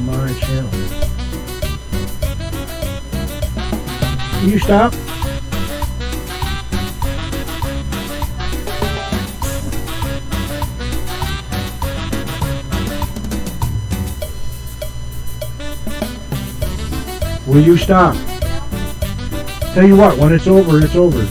My channel. Can you stop? Will you stop? Tell you what, when it's over, it's over.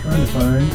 Trying to find.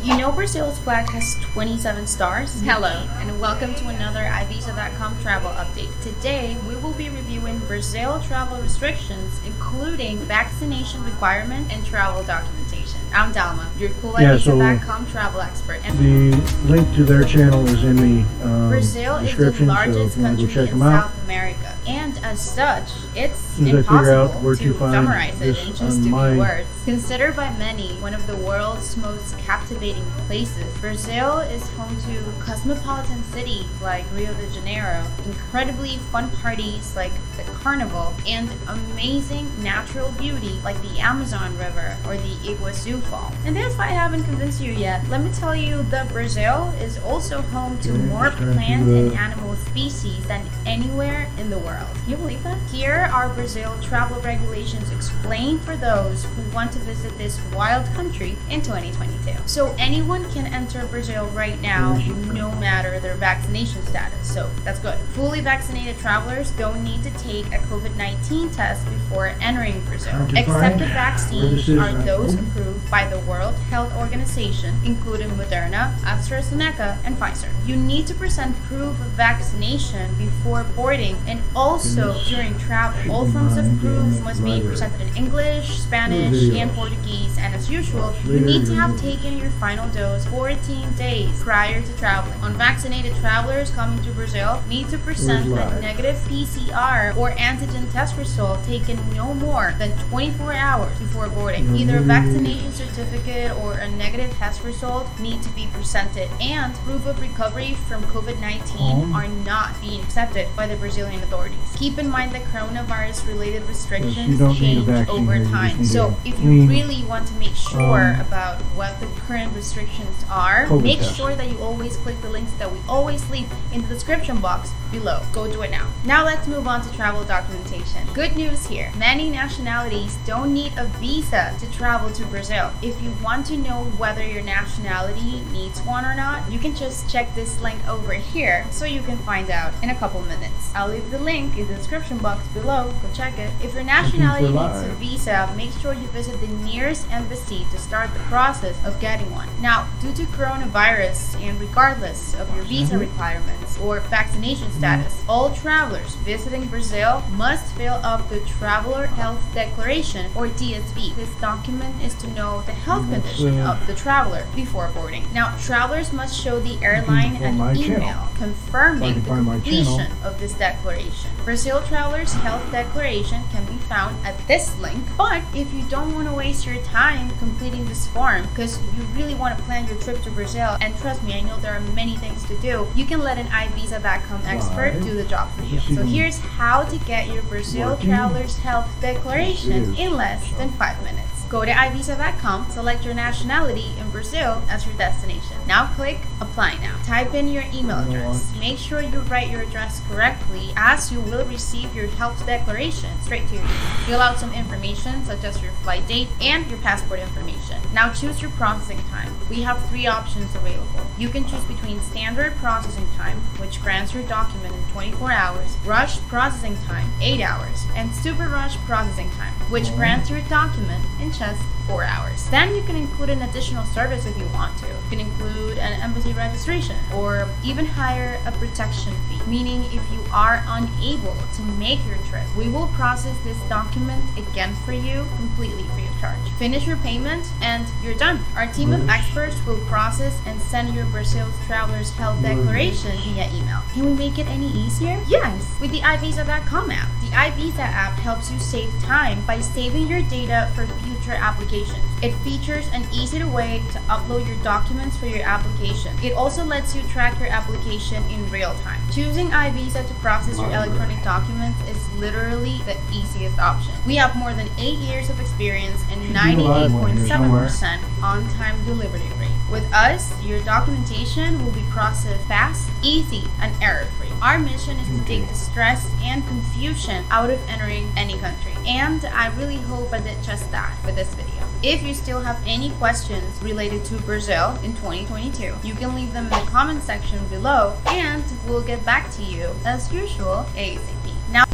You know Brazil's flag has 27 stars? Hello, and welcome to another iVisa.com travel update. Today, we will be reviewing Brazil travel restrictions, including vaccination requirement and travel documentation. I'm Dalma, your cool iVisa.com travel expert. And the link to their channel is in the Brazil is the description, largest so if you want to country go check in them out. South America, and as such, it's As soon as I figure out impossible where to to find summarize it this in just on a few my words. Considered by many one of the world's most captivating places, Brazil is home to cosmopolitan cities like Rio de Janeiro, incredibly fun parties like the Carnival, and amazing natural beauty like the Amazon River or the Iguazu Fall. And if I haven't convinced you yet, let me tell you that Brazil is also home to more plant and animal species than anywhere in the world. Can you believe that? Here are Brazil travel regulations explained for those who want to visit this wild country in 2022. So anyone can enter Brazil right now, no matter their vaccination status. So that's good. Fully vaccinated travelers don't need to take a COVID-19 test before entering Brazil. Accepted vaccines are those approved by the World Health Organization, including Moderna, AstraZeneca, and Pfizer. You need to present proof of vaccination before boarding and also during travel. All forms of proof must be presented in English, Spanish, and Portuguese, and as usual, you need to have taken your final dose 14 days prior to traveling. Unvaccinated travelers coming to Brazil need to present a negative PCR or antigen test result taken no more than 24 hours before boarding. Either a vaccination certificate or a negative test result need to be presented, and proof of recovery from COVID-19 are not being accepted by the Brazilian authorities. Keep in mind that coronavirus-related restrictions change over time. So if you really want to make sure about what the current restrictions are, make sure that you always click the links that we always leave in the description box below. Go do it now. Now let's move on to travel documentation. Good news here. Many nationalities don't need a visa to travel to Brazil. If you want to know whether your nationality needs one or not, you can just check this link over here so you can find out in a couple minutes. I'll leave the link in the description box below. Go check it. If your nationality needs a visa, make sure you visit the nearest embassy to start the process of getting one. Now, due to coronavirus and regardless of your visa requirements or vaccination status, all travelers visiting Brazil must fill up the Traveler Health Declaration or TSV. This document is to know the health condition of the traveler before boarding. Now, travelers must show the airline an email confirming the completion of this declaration. Brazil travelers' health declaration can be found at this link, but if you don't want to waste your time completing this form because you really want to plan your trip to Brazil, and trust me, I know there are many things to do, you can let an iVisa.com expert do the job for you. So here's how to get your Brazil traveler's health declaration in less than 5 minutes. Go to iVisa.com, select your nationality in Brazil as your destination. Now click Apply Now. Type in your email address. Make sure you write your address correctly as you will receive your health declaration straight to your email. Fill out some information such as your flight date and your passport information. Now choose your processing time. We have 3 options available. You can choose between standard processing time, which grants your document in 24 hours, rush processing time, 8 hours, and super rush processing time, which grants your document in just 4 hours. Then you can include an additional service if you want to. You can include an embassy registration or even hire a protection fee, meaning if you are unable to make your trip, we will process this document again for you completely free of charge. Finish your payment and you're done. Our team of experts will process and send your Brazil's traveler's health declaration via email. Can we make it any easier? Yes, with the iVisa.com app. The iVisa app helps you save time by saving your data for future applications. It features an easy way to upload your documents for your application. It also lets you track your application in real time. Choosing iVisa to process your electronic documents is literally the easiest option. We have more than 8 years of experience and 98.7% on-time delivery rate. With us, your documentation will be processed fast, easy, and error-free. Our mission is to take the stress and confusion out of entering any country. And I really hope I did just that with this video. If you still have any questions related to Brazil in 2022, you can leave them in the comment section below and we'll get back to you as usual ASAP. Now,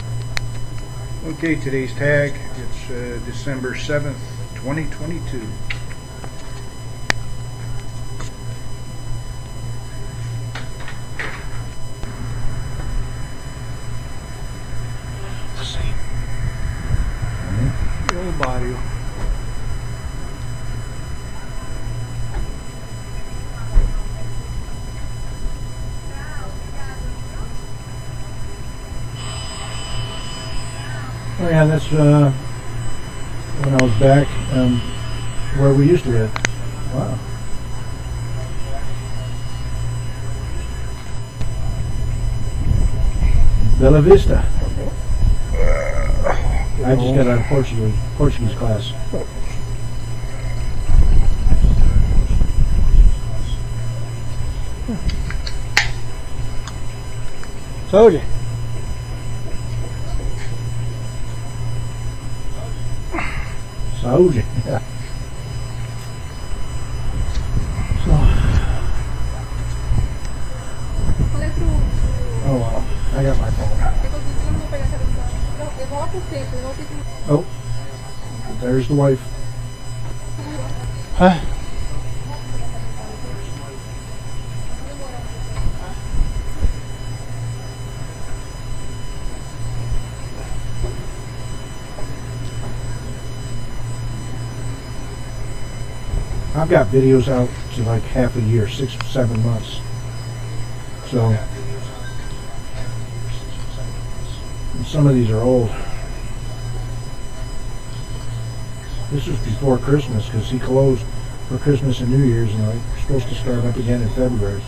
okay, today's tag, it's December 7th, 2022. Old body. Oh yeah, that's when I was back where we used to live. Wow. Bella Vista. I just got out of Portuguese class. Told you. Saúde. Yeah. Oh well, I got my phone. Oh, there's the wife. Huh? I've got videos out to like half a year, 6 or 7 months. So, and some of these are old. This was before Christmas because he closed for Christmas and New Year's, and like we're supposed to start up again in February.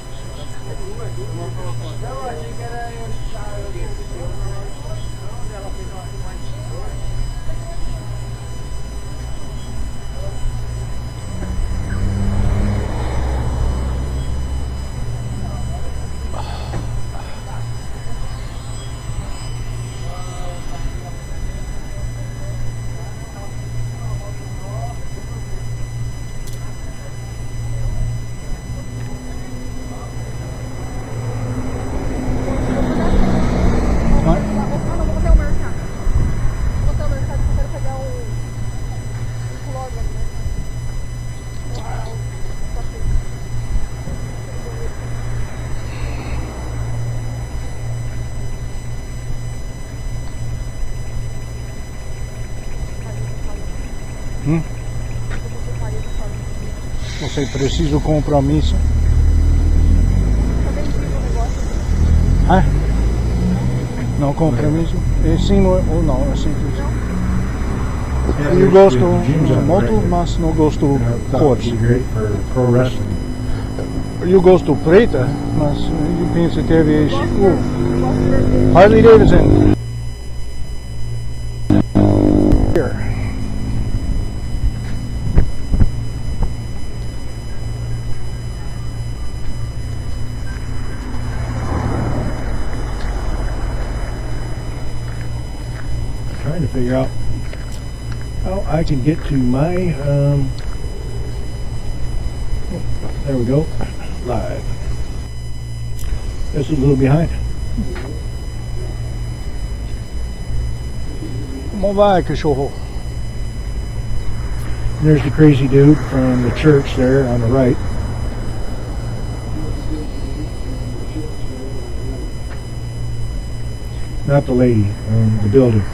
Você precisa do compromisso. Ah? Não, compromisso? Sim ou não? É simples. Eu gosto muito, mas não gosto cores. Pro wrestling. Eu gosto preta, mas eu penso que é Harley Davidson. Here. Trying to figure out how I can get to my there we go, live. This is a little behind. Como vai, cachorro? There's the crazy dude from the church there on the right. Not the lady, the building.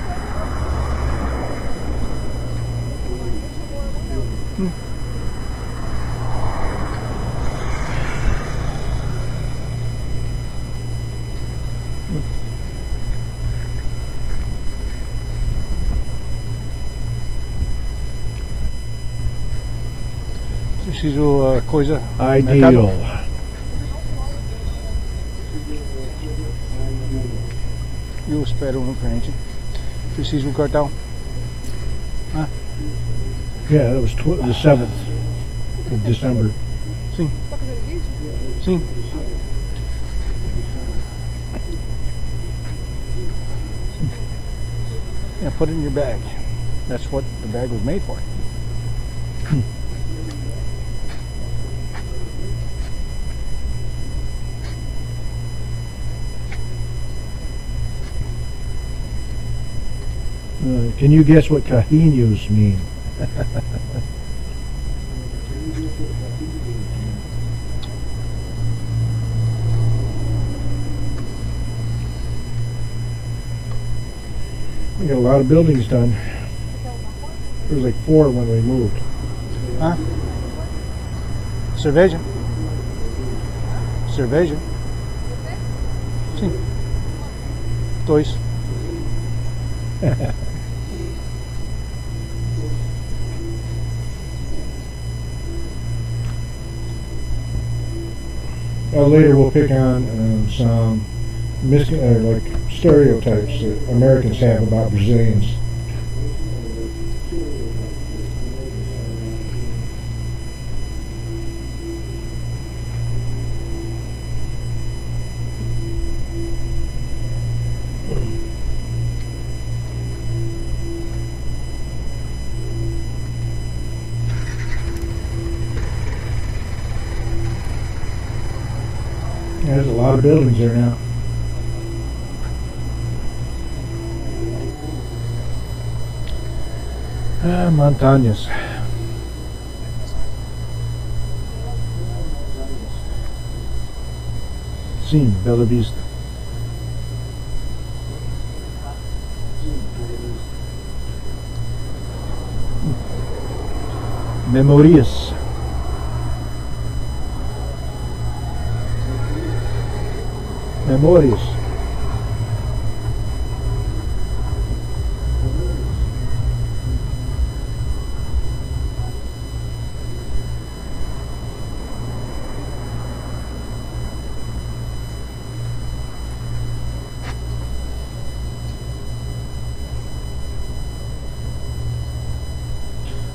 Preciso coisa. Ideal. Eu espero no frente. Preciso do cartão. Ah, Yeah, that was the 7th of December. sim. Sim. Yeah, put it in your bag. That's what the bag was made for. Can you guess what cajinos mean? We got a lot of buildings done. There was like 4 when we moved. Ah. Cerveja? Cerveja? Sim. 2. Well, later we'll pick on some like stereotypes that Americans have about Brazilians. There's a lot of buildings there now. Montañas. Sim, Bela Vista. Memorias. Memórias.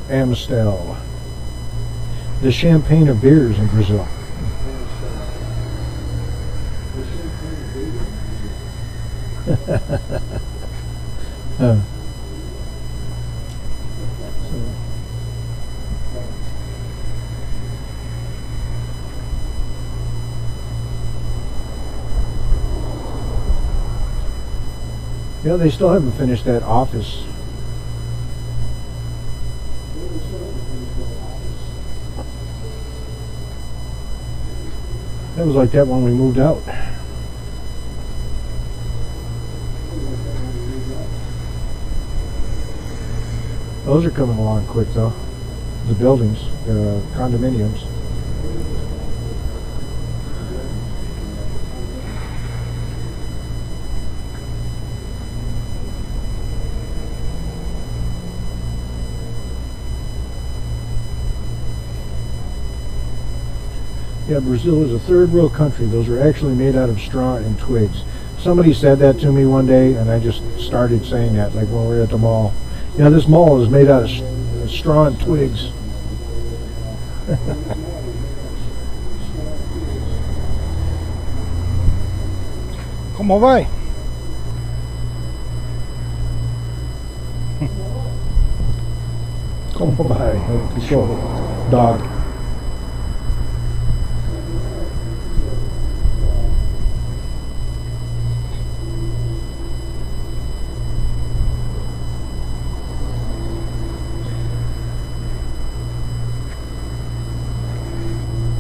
Amstel. The champagne of beers in Brazil. Yeah, they still haven't finished that office. That was like that when we moved out. Those are coming along quick though. the buildings, condominiums. Yeah, Brazil is a third world country. Those are actually made out of straw and twigs. Somebody said that to me one day, and I just started saying that, like when we were at the mall. Yeah, this mall is made out of straw and twigs. Como vai? Como vai? Cachorro. Dog.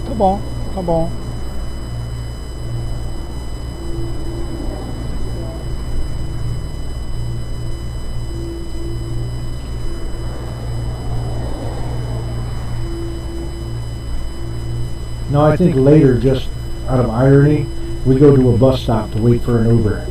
Tá bom, tá bom. No, I think later, just out of irony, we go to a bus stop to wait for an Uber.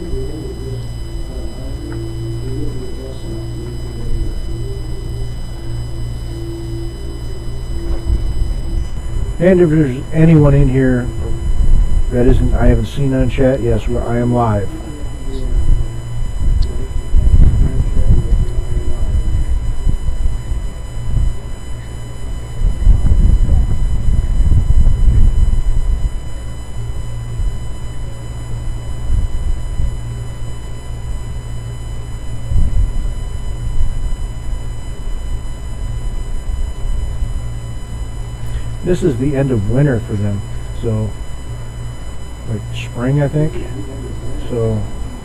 And if there's anyone in here that I haven't seen on chat, yes, I am live. This is the end of winter for them, so like spring, I think. So,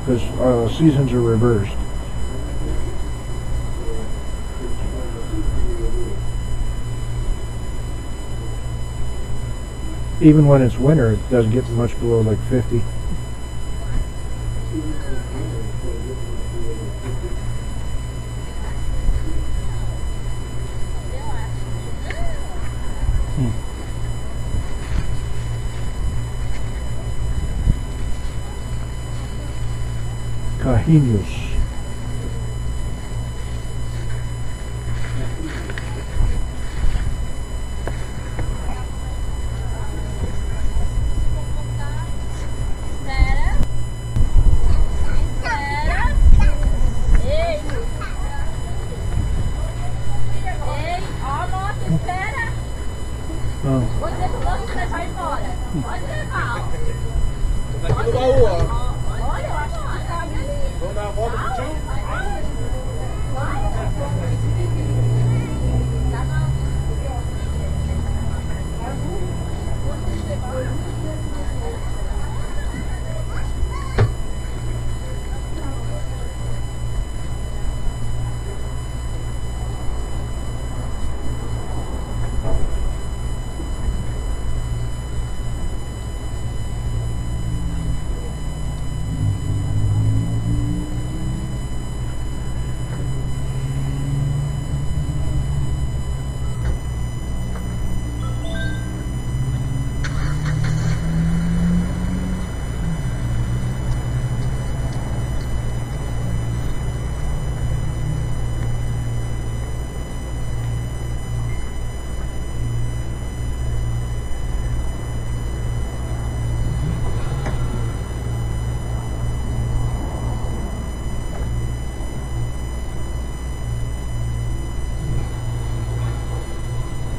because seasons are reversed. Even when it's winter, it doesn't get much below like 50. Carrinhos.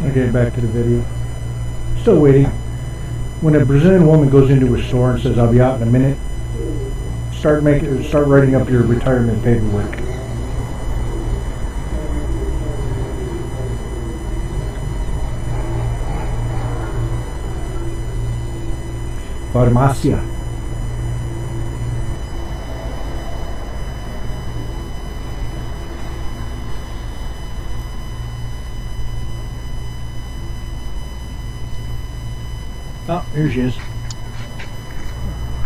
Okay, back to the video. Still waiting. When a Brazilian woman goes into a store and says, "I'll be out in a minute," start writing up your retirement paperwork. Farmácia. Oh, here she is.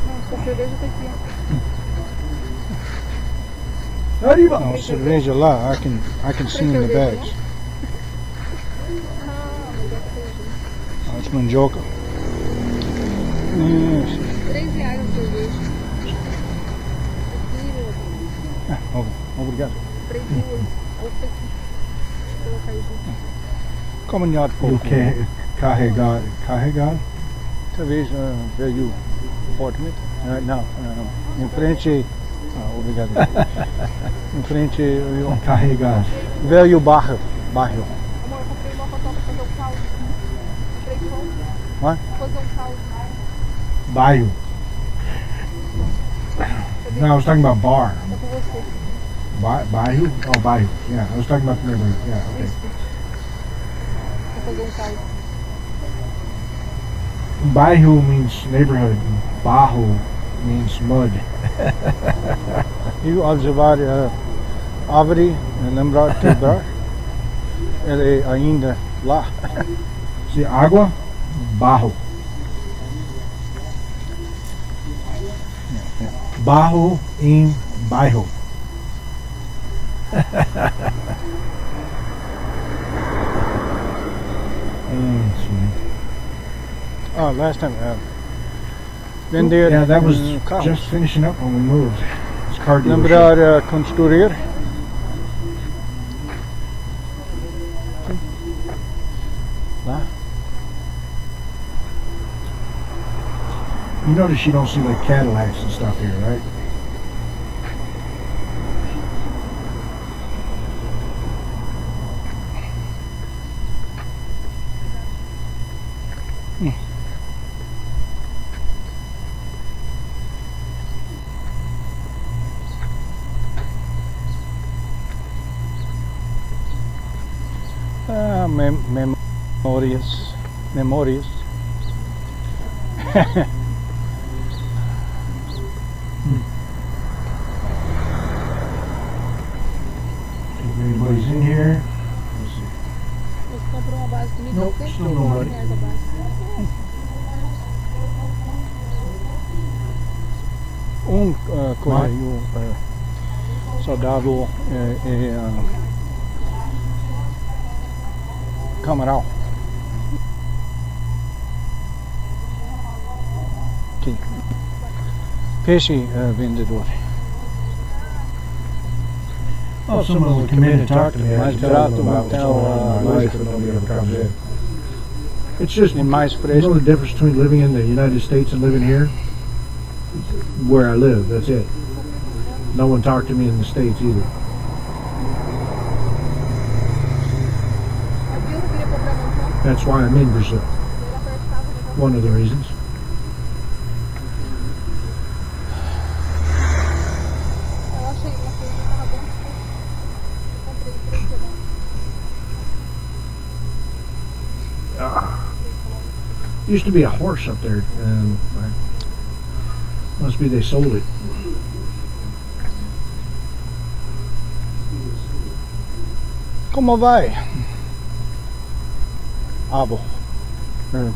Nossa, a cerveja tá aqui. Não, cerveja lá, I can see in the bags. as mandioca. Isso. R$3 a cerveja. Obrigado. Comprei duas. Outra aqui. Vou colocar aí junto. Caminhado E o pouco. carregar? Carregar? Talvez veio fortemente. Não, em frente. Obrigado. Em frente Carregar. veio bairro. Amor, eu comprei uma cotó pra fazer um caldo. Comprei pão. What? Vou fazer um caldo. Bairro. No, I was talking about bar. É com você. Bairro? Oh, bairro. Yeah, I was talking about the neighborhood. Yeah, okay. Vou fazer um caldo. Bairro means neighborhood. Barro means mud. E observar árvore, lembrar quebrar. Ele é ainda lá. See, água, barro. Barro em bairro. Last time. Vender Yeah, that was carros. just finishing up when we moved. It's car dealership. Lembrar construir. Lá. You notice you don't see like Cadillacs and stuff here, right? Memórias. Memórias. If anybody's in here. Let's see. Você comprou uma base comigo? Nope, Sempre still comprou nobody. R$100 a base. Correio saudável Camaral. Aqui. Peixe vendedor. Oh, someone will come in and talk to me. I Mais can tell them barato, about what's hotel, going on in my life, and nobody ever comes in. It's just, E mais you know fresco. the difference between living in the United States and living here? Where I live, that's it. No one talked to me in the States either. Aqui eu queria comprar mansão. That's why I'm in Brazil. Era perto de casa, mas One of the reasons. eu achei uma coisa que tava bom. Eu comprei R$3. Used to be a horse up there, and must be they sold it. Como vai? Abo. Yeah.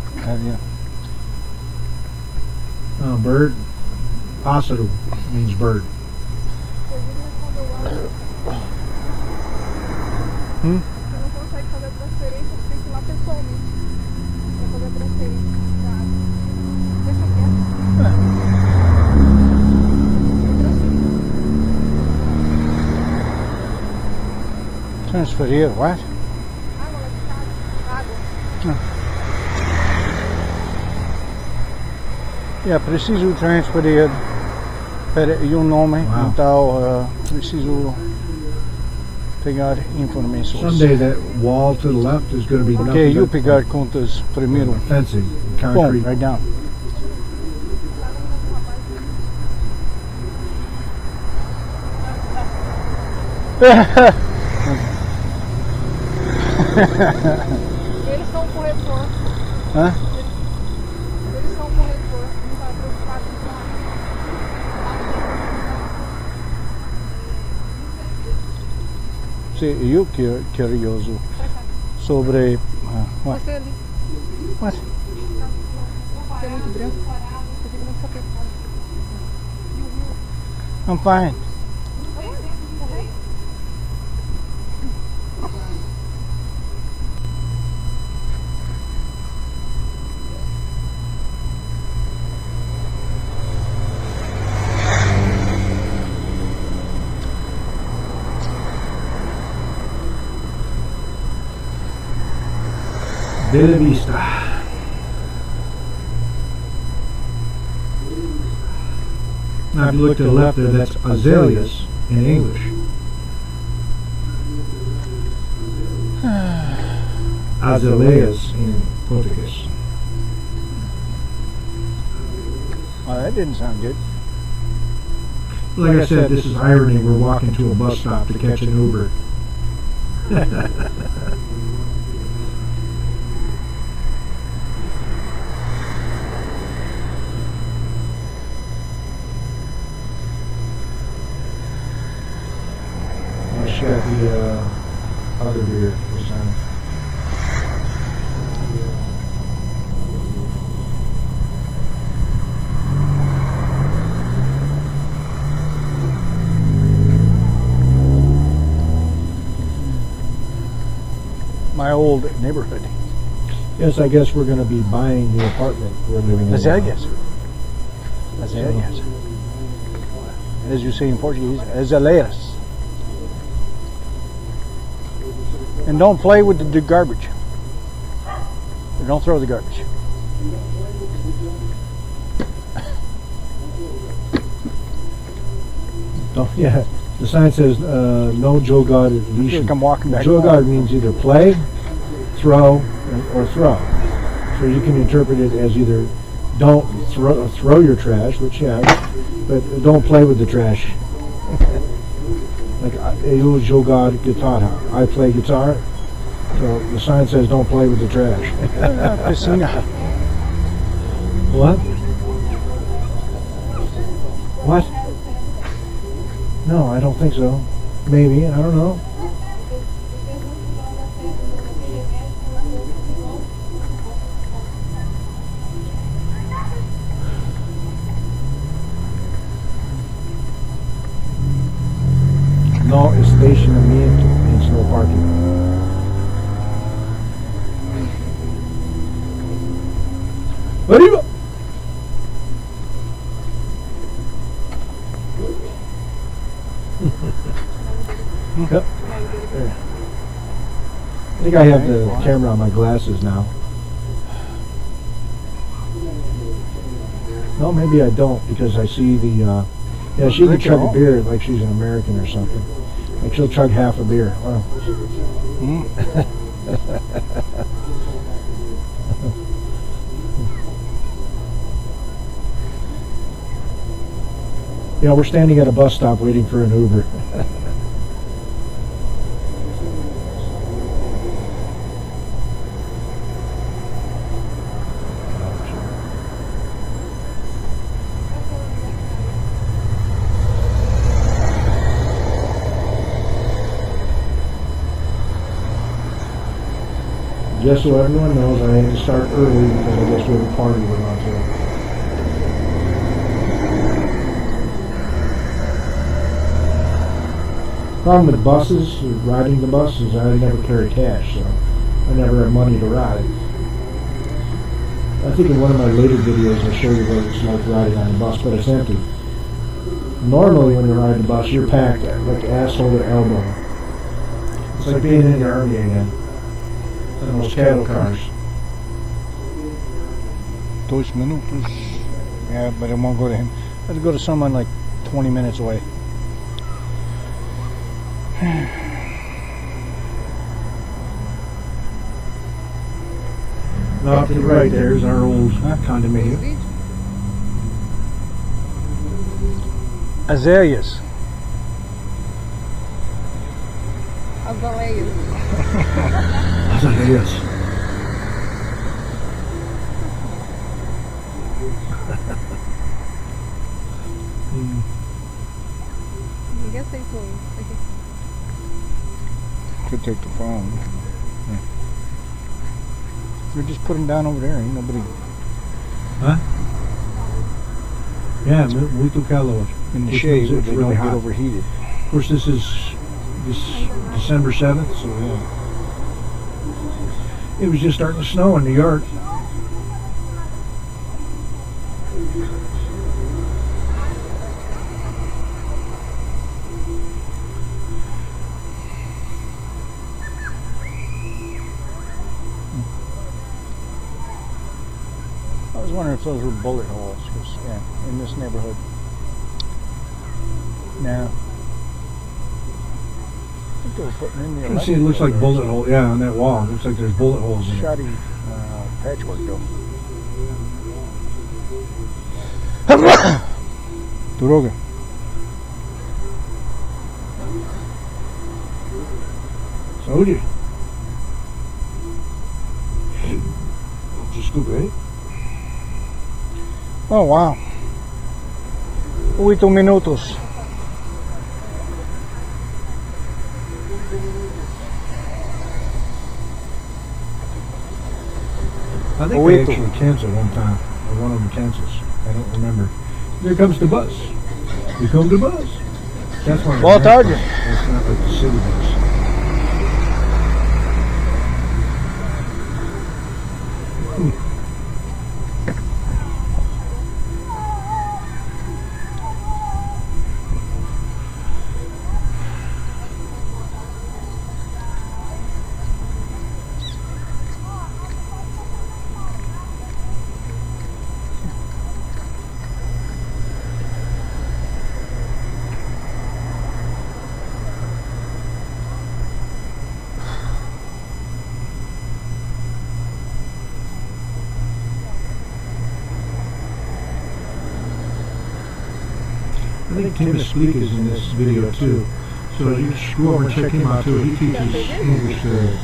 Bird. Pássaro means bird. Você não consegue fazer a transferência, você tem que ir lá pessoalmente para fazer a transferência da água. Deixa quieto. Transferir, what? Água lá de casa. Água. Preciso transferir para um nome, Wow. então preciso pegar informações. Someday that wall to the left is going to be Ok, nothing eu but pegar contas primeiro. fencing, Bom, concrete. right down. Eles são um corretor. Hã? Eles são um corretor. Não está preocupado com isso. Sim, eu curioso sobre. What? Você ali. What? Você é muito branco. Você fica muito capetado. I'm fine. Bella Vista. Now, if you look to the left there, that's azaleas in English. Azaleas in Portuguese. Oh, that didn't sound good. Like I said, this is irony. We're walking to a bus stop to catch an Uber. She got the other beer this time. My old neighborhood. Yes, I guess we're going to be buying the apartment we're living in. Azaleas. Azaleas. As you say in Portuguese, azaleas. And don't play with the garbage. Or don't throw the garbage. Oh, yeah. The sign says no jogad lixo. I'm walking back. Jogad means either play, throw, or throw. So you can interpret it as either don't throw your trash, which but don't play with the trash. Like eu jogar guitarra. I play guitar. So the sign says don't play with the trash. Piscina. What? What? No, I don't think so. Maybe, I don't know. No estacionamiento means no parking. Arriba! Yep. There. I think I have the camera on my glasses now. No, maybe I don't because I see the. Yeah, she can chug a beer like she's an American or something. Like she'll chug half a beer. Wow. Yeah, we're standing at a bus stop waiting for an Uber. Just so everyone knows, I had to start early because I guess we have a party we're on to. Problem with buses, riding the buses, I never carry cash, so I never have money to ride. I think in one of my later videos I show you what it's like riding on the bus, but it's empty. Normally when you ride the bus, you're packed like asshole to elbow. It's like being in the army again. And those cattle cars. 2 minutos. Yeah, but it won't go to him. I have to go to someone like 20 minutes away. Now to the right there's our old condominium. Azaleas. Azaleas. Yes. Ninguém aceitou isso. Could take the phone. Yeah. You just put them down over there. Ain't nobody Huh? Yeah, muito calor. in the Which shade means where it's they really don't get hot. overheated. Of course, this is December 7th, so yeah. It was just starting to snow in New York. I was wondering if those were bullet holes, because yeah, in this neighborhood. Nah. I think they were putting in the You can see it looks like bullet hole. Yeah, on that wall. It looks like there's bullet holes in it. Shoddy patchwork though. Дорога. Told you. Just scoop, right? Oh wow. 8 minutos. I think they actually canceled one time. Or one of them cancels. I don't remember. Here comes the bus. Here comes the bus. That's one of the Boa tarde. That's not like the city bus. I think Tim Speak is in this video too. So you should go over and check him out too. He teaches English there.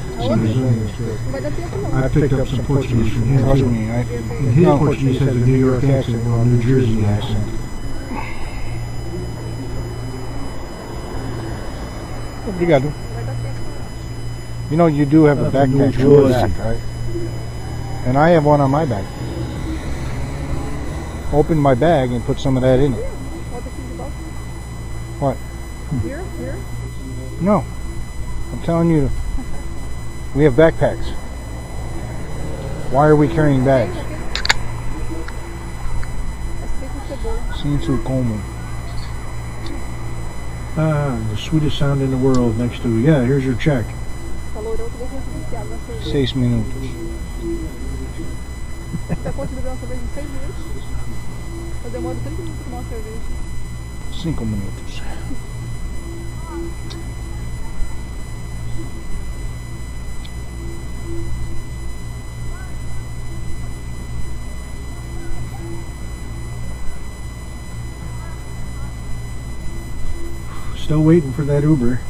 I picked up some Portuguese from him Trust too. me, And his Portuguese has a New York accent or a New Jersey accent. Obrigado. You know, you do have a From New backpack on Jersey. your back, right? And I have one on my back. Open my bag and put some of that in it. What? Here? No. I'm telling you, we have backpacks. Why are we carrying bags? Sinto como. The sweetest sound in the world next to, yeah, here's your check. 6 minutos. Você pode beber uma cerveja em 6 minutos? Eu demoro 30 minutos pra tomar uma cerveja. 5 minutos. Still waiting for that Uber.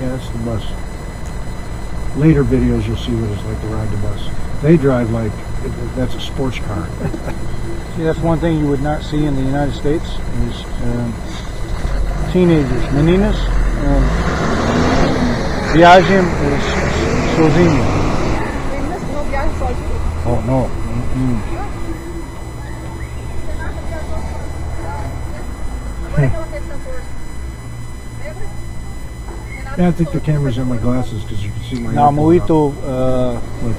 Yeah, that's the bus. Later videos you'll see what it's like to ride the bus. They drive like, that's a sports car. See, that's one thing you would not see in the United States is teenagers, meninas, viagem sozinho. Meninas que não viajam sozinhas? Oh no. Agora é que ela fez cantor. Lembra? Yeah, I think the camera's on my glasses because you can see my Now, earphone out. muito But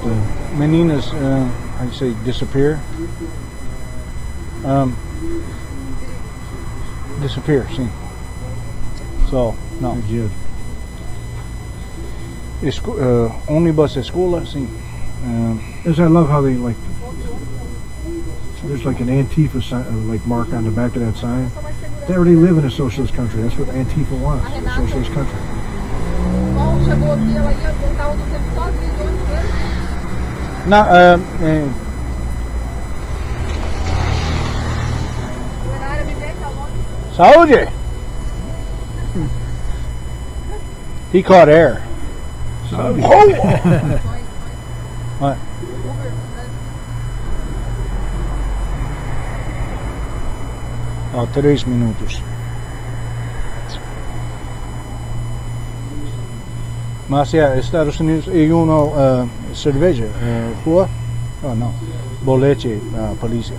meninas, how you say, disappear. Disappear, sim. So, no. yeah. Ônibus escola, sim. As I love how they like, there's like an Antifa sign, like mark on the back of that sign. They already live in a socialist country. That's what Antifa wants, a socialist country. Bom, chegou aqui, ela ia voltar do tempo sozinha, de ônibus mesmo. Na, Foi na área bibética, ao longe. Saúde! He caught air. Saudi. What? Uber, né? Oh, 3 minutos. Mas, yeah, Estados Unidos e cerveja, rua? Oh, não. Bolete, polícia.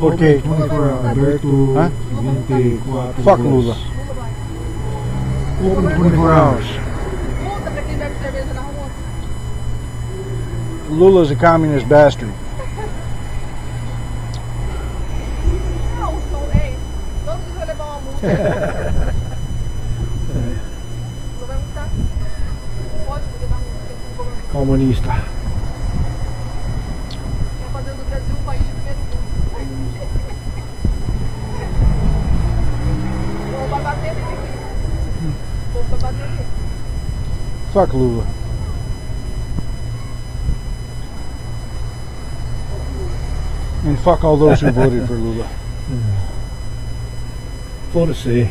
Porque 24 hours, aberto Hã? 24 Fuck horas. Lula. Open 24 hours. Multa pra quem bebe cerveja na rua. Lula's a communist bastard. Não, são, ei, todo mundo vai levar uma multa. Não vai multar. Não pode poder dar multa, tem que o governo Comunista. quer fazer do Brasil um país de primeiro mundo. Vou bater nele aqui. Vou bater nele. Fuck Lula. And fuck all those who voted for Lula. Foda-se.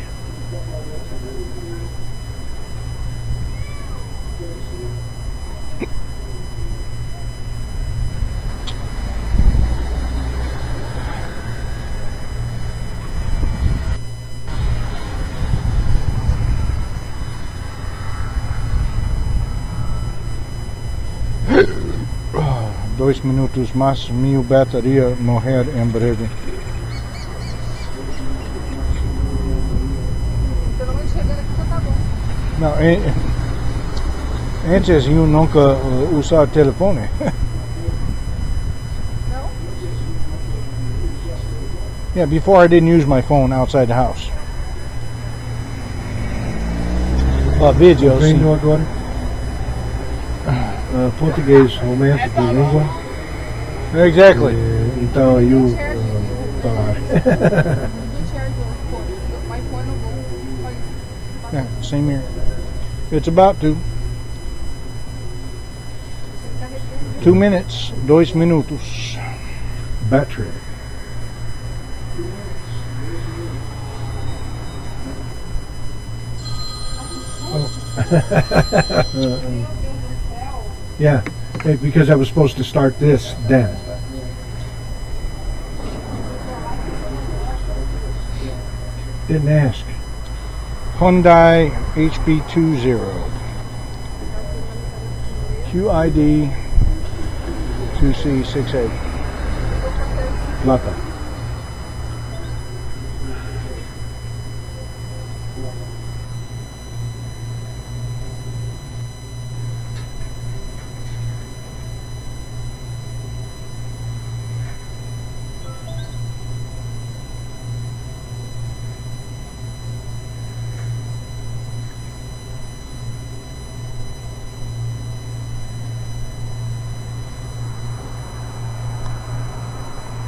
Dois minutos mais, minha bateria morrer em breve. Pelo menos chegando aqui já tá bom. Não, antes eu nunca usava telefone. Não? Yeah, before I didn't use my phone outside the house. Videos. Gringo agora. Português, momento de língua. Exactly. Então, eu falar. Do share your phone. My phone no go. Yeah, same here. It's about to. 2 minutes. 2 minutos. Battery. Yeah, because I was supposed to start this then. Didn't ask. Hyundai HB20. QID 2C68. Plata.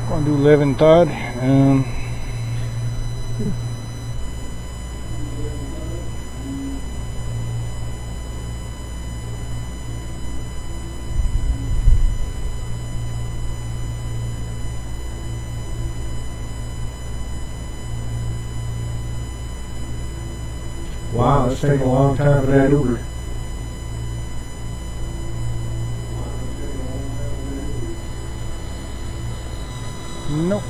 Gonna do Levin Todd. Wow, it's taking a long time for that Uber. Nope.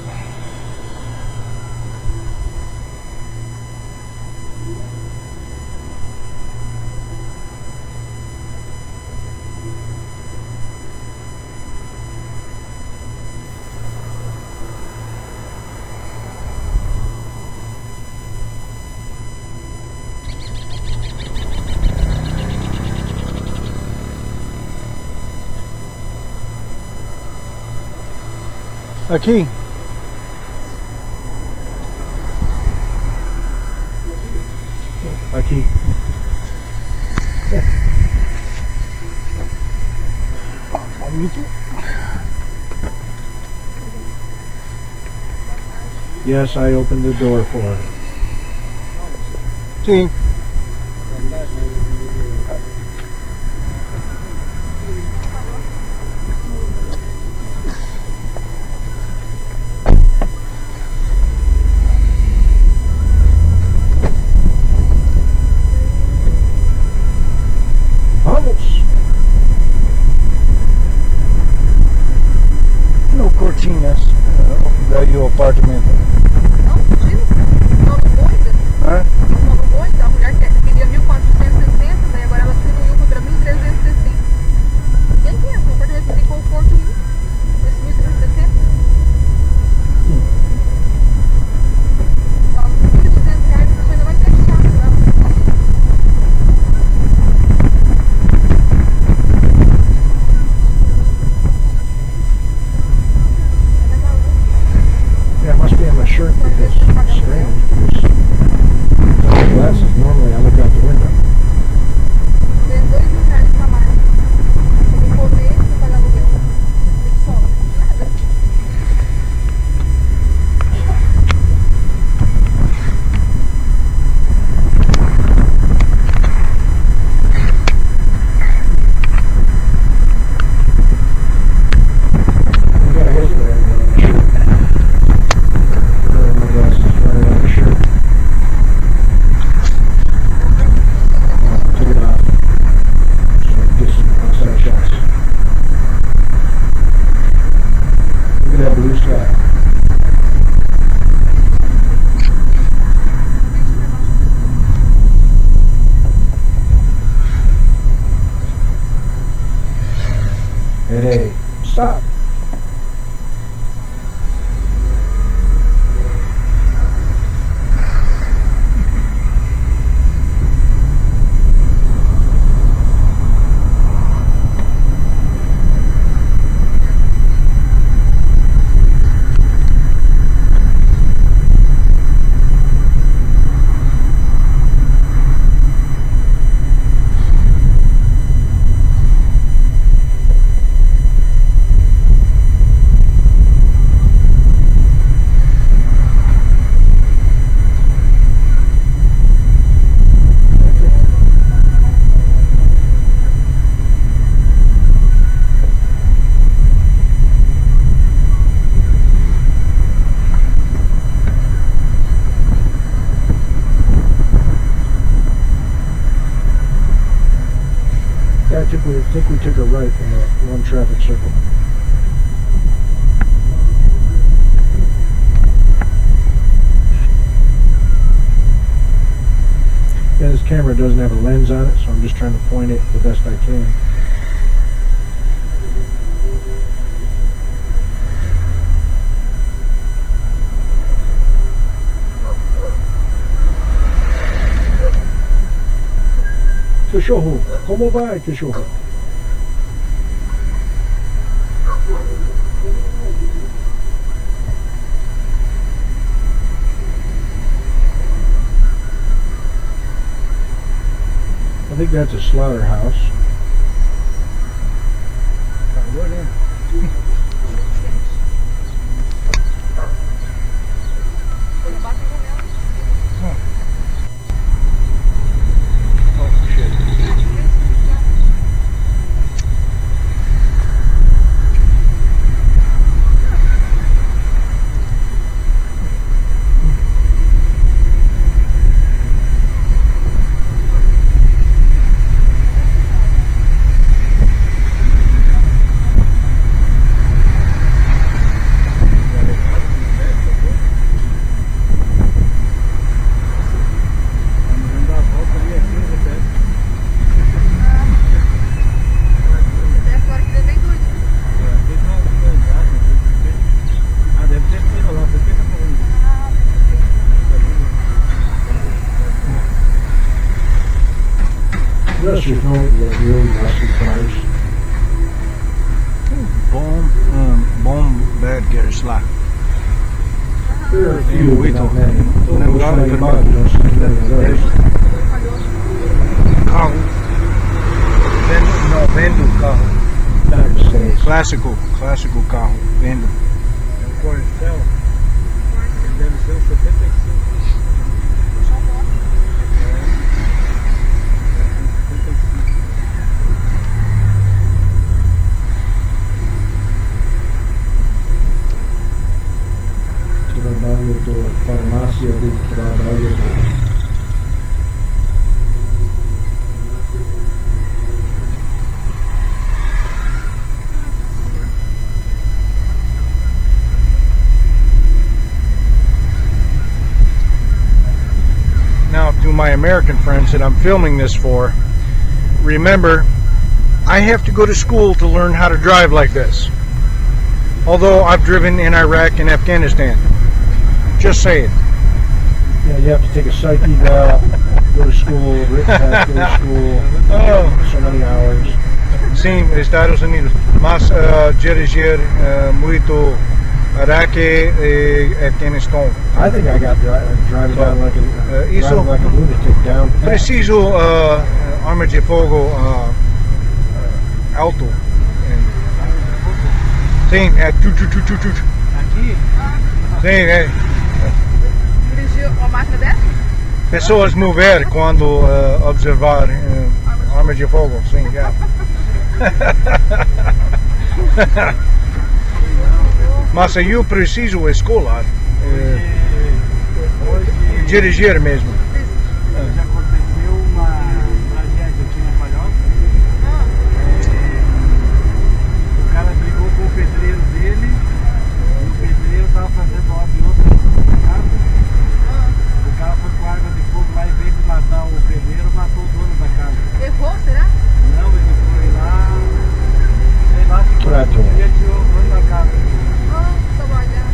Aqui. Aqui. Yes, I opened the door for her. Sim. Vamos! No cortinas. Velho apartamento. Não, precisa. Novo Boida. Hã? Novo Boida, a mulher queria 1460, daí agora ela tirou think we took a right in that one traffic circle. Yeah, this camera doesn't have a lens on it, so I'm just trying to point it the best I can. Cachorro, como vai, cachorro? I think that's a slaughterhouse. Russians don't get really rusty cars. Bom burgers lá. There are a few, but Muito. not many. Lembrando que carro. Vendo o carro. United States. Clássico carro. Vendo. É um Corcel. Deve ser um 75. Farmácia de trabalho. Now, to my American friends that I'm filming this for, remember, I have to go to school to learn how to drive like this. Although I've driven in Iraq and Afghanistan. Just saying. Yeah, you have to take a psych eval, go to school, written test, go to school, so many hours. Sim, Estados Unidos. Mas dirigir muito Iraque e Afeganistão. I think I got driving down like a Isso- driving like a lunatic down. Preciso arma de fogo alto. Sim, é tu. Aqui? Sim, é. Dirigiu uma máquina dessa? Pessoas mover quando observar arma de fogo, sim, já. Mas eu preciso escolar, dirigir mesmo. Já aconteceu uma tragédia aqui na Palhoça. O cara brigou com o pedreiro dele. E o pedreiro estava fazendo obra em outra casa. O cara foi com arma de fogo lá, em vez de matar o pedreiro, matou o dono da casa. Errou, será? Não, ele foi lá, sei lá, ficou e atirou o dono da casa. Trabalhar.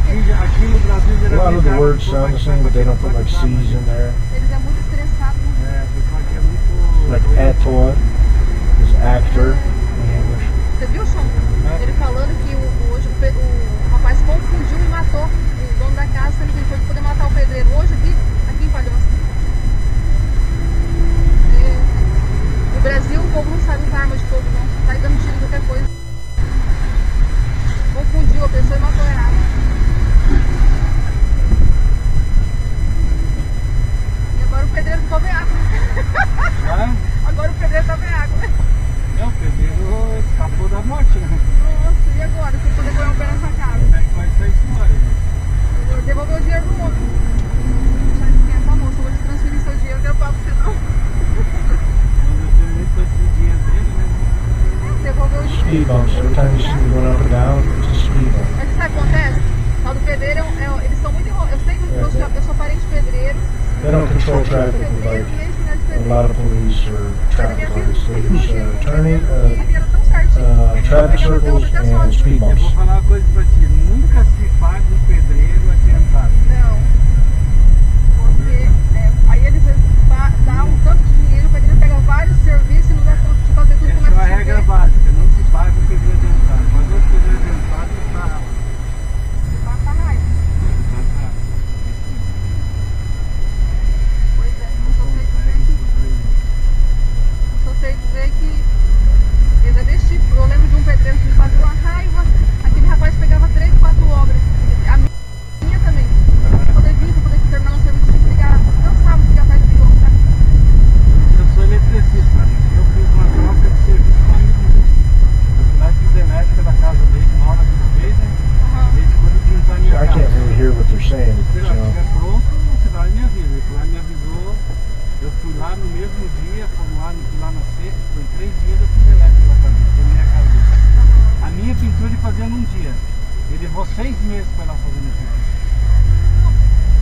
Aqui no Brasil, A lot of geralmente, the a words pessoa sound the vai same, but they don't put like fazer C's in there. Eles é muito estressado, né? É, o pessoal aqui é muito... Like ator is actor in English. Você viu, Sean? Ele falando que hoje o rapaz confundiu e matou o dono da casa, sendo que ele foi poder matar o pedreiro hoje aqui em Palhoça. No Brasil, o povo não sabe usar arma de fogo, não. Tá aí dando tiro em qualquer coisa. Confundiu a pessoa e matou errado. E agora o pedreiro ficou veaco. Hã? Agora o pedreiro tá veaco. Não, pedreiro traffic with like a lot of police or traffic lights. They use traffic circles and speed Eu bumps. vou falar uma coisa pra ti, nunca se paga um pedreiro adiantado. Não. Porque aí eles dão um tanto de dinheiro, o pedreiro pega vários serviços e não dá conta de fazer tudo. Essa é Começa uma a regra chover. básica, não se paga um pedreiro adiantado. Pagou o pedreiro adiantado, tá. Passa raiva. Pois é, eu só sei dizer que eles é desse tipo. Eu lembro de um pedreiro que me fazia uma raiva, aquele rapaz pegava 3, 4 obras. A minha também. Pra poder vir, pra poder terminar um serviço, tinha que ligar, cansava de ligar atrás do outro. Eu sou eletricista, eu fiz uma troca de serviço com um amigo meu. Eu fui lá e fiz elétrica da casa dele, na hora que ele fez, né? Desde quando ele pintou a minha I casa. can't really hear what they're saying. Se So. estiver pronto, você vai e me avisa. Ele foi lá e me avisou. Eu fui lá no mesmo dia, fui lá na sexta, foi 3 dias eu fiz elétrica da casa dele, foi na minha casa dele. A minha pintura ele fazia num dia. Ele levou 6 meses para ir lá fazendo a pintura.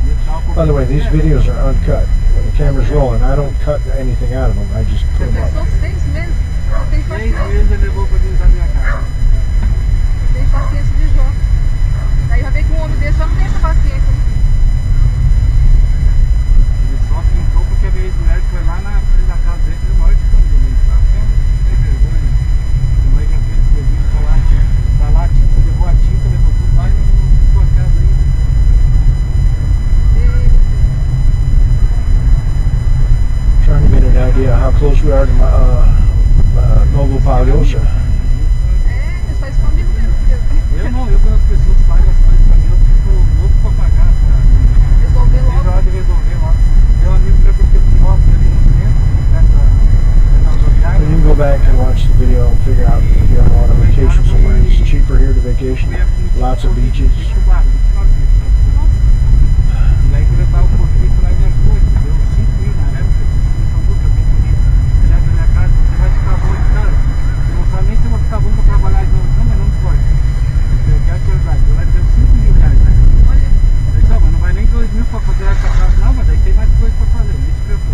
E ele tava com By the way, these videos are uncut. When the camera's rolling, I don't cut anything out of them. I just put them up. Pensou 6 meses? Eu tenho 6 paciência. meses ele levou para pintar a minha casa. Eu tenho paciência de Jó. Daí vai ver que um homem desse já não tem essa paciência. Né? Ele só pintou porque a minha ex-mulher foi lá na frente da casa dele, ele morre de quando ele sabe que não tem vergonha. Ele vai já fez serviço, tá lá, você levou a tinta, levou tudo lá e não ficou a casa ainda. Trying to get an idea how close we are to Novo Palhoça. Eles fazem comigo mesmo. Eu quando as pessoas pagam as coisas pra mim, eu fico louco pra pagar, pra Resolver vejo a logo. hora de resolver logo. Meu amigo meu, porque eu mostro ali no centro, perto da rodoviária. You can go back and watch the video and figure out if you ever want to vacation somewhere. It's cheaper here to vacation. Lots of beaches. E aí quando eu tava um pouquinho, foi lá e me ajudou, deu 5 mil na época, disse, São Lucas, bem bonito. Ele é da minha casa, você vai ficar bom de cara. Você não sabe nem se eu vou ficar bom pra trabalhar de novo, não, mas não importa. Eu quero te ajudar. Eu lá deu 5 mil reais, né? Olha, Eu disse, mas não vai nem 2 mil pra fazer essa casa, não, mas daí tem mais coisa pra fazer, nem se preocupe.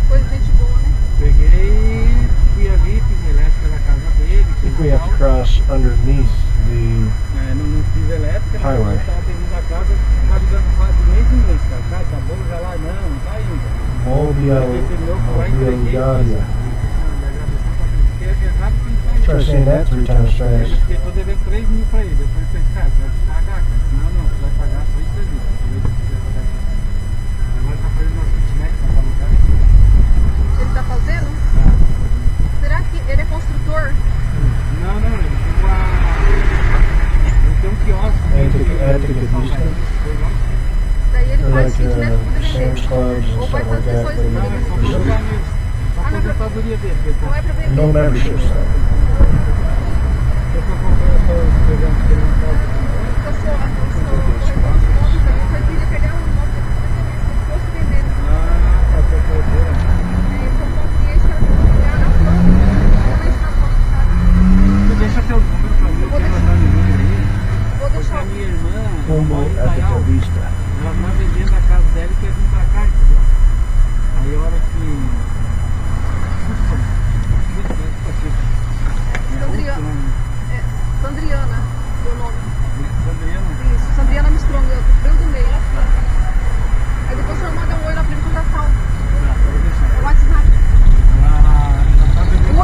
coisa de gente boa, né? Peguei, fui ali, fiz elétrica da casa dele, I think we have to cross underneath the. não fiz elétrica, mas Highway. eu tava terminando a casa, tá ligando de mês em mês, cara. Cara, tá bom já lá? Não tá ainda. Mobialgaria. Try Try saying that 3 times fast. Eu tô devendo 3 mil pra ele. Eu falei, cara, você vai te pagar, cara. Não, você vai pagar só isso ali. Agora tá fazendo umas kitnet pra alugar. Ele tá fazendo? Será que ele é construtor? Não, ele tem uma. Ele tem um quiosque. Daí ele Or faz like kitnet pra poder Sam's vender. Clubs and Ou vai stuff like fazer só that. isso pra Não, poder é só pra vender. alugar mesmo. Só pra aposentadoria dele. Não é pra vender. No memberships. Eu tô comprando, eu tô pegando uma foto. Eu sou também foi que ele pegar um moto que ele fosse vender. Tá corretora. Aí eu comprei um cliente que ela tem que pegar na foto. Realmente na foto, sabe? Você deixa teu número pra mim, eu quero mandar o número aí. Vou Porque deixar a minha irmã Como mora em at the Itaial. Vista. Ela tá vendendo a casa dela e quer vir pra cá, entendeu? Aí a hora que... Sandriana, meu nome. Sandriana? Isso, Sandriana Armstrong, eu tô frio do meio. Aí depois você manda um oi lá pra ele comprar sal. Pode deixar. É o WhatsApp. Ela tá vendendo O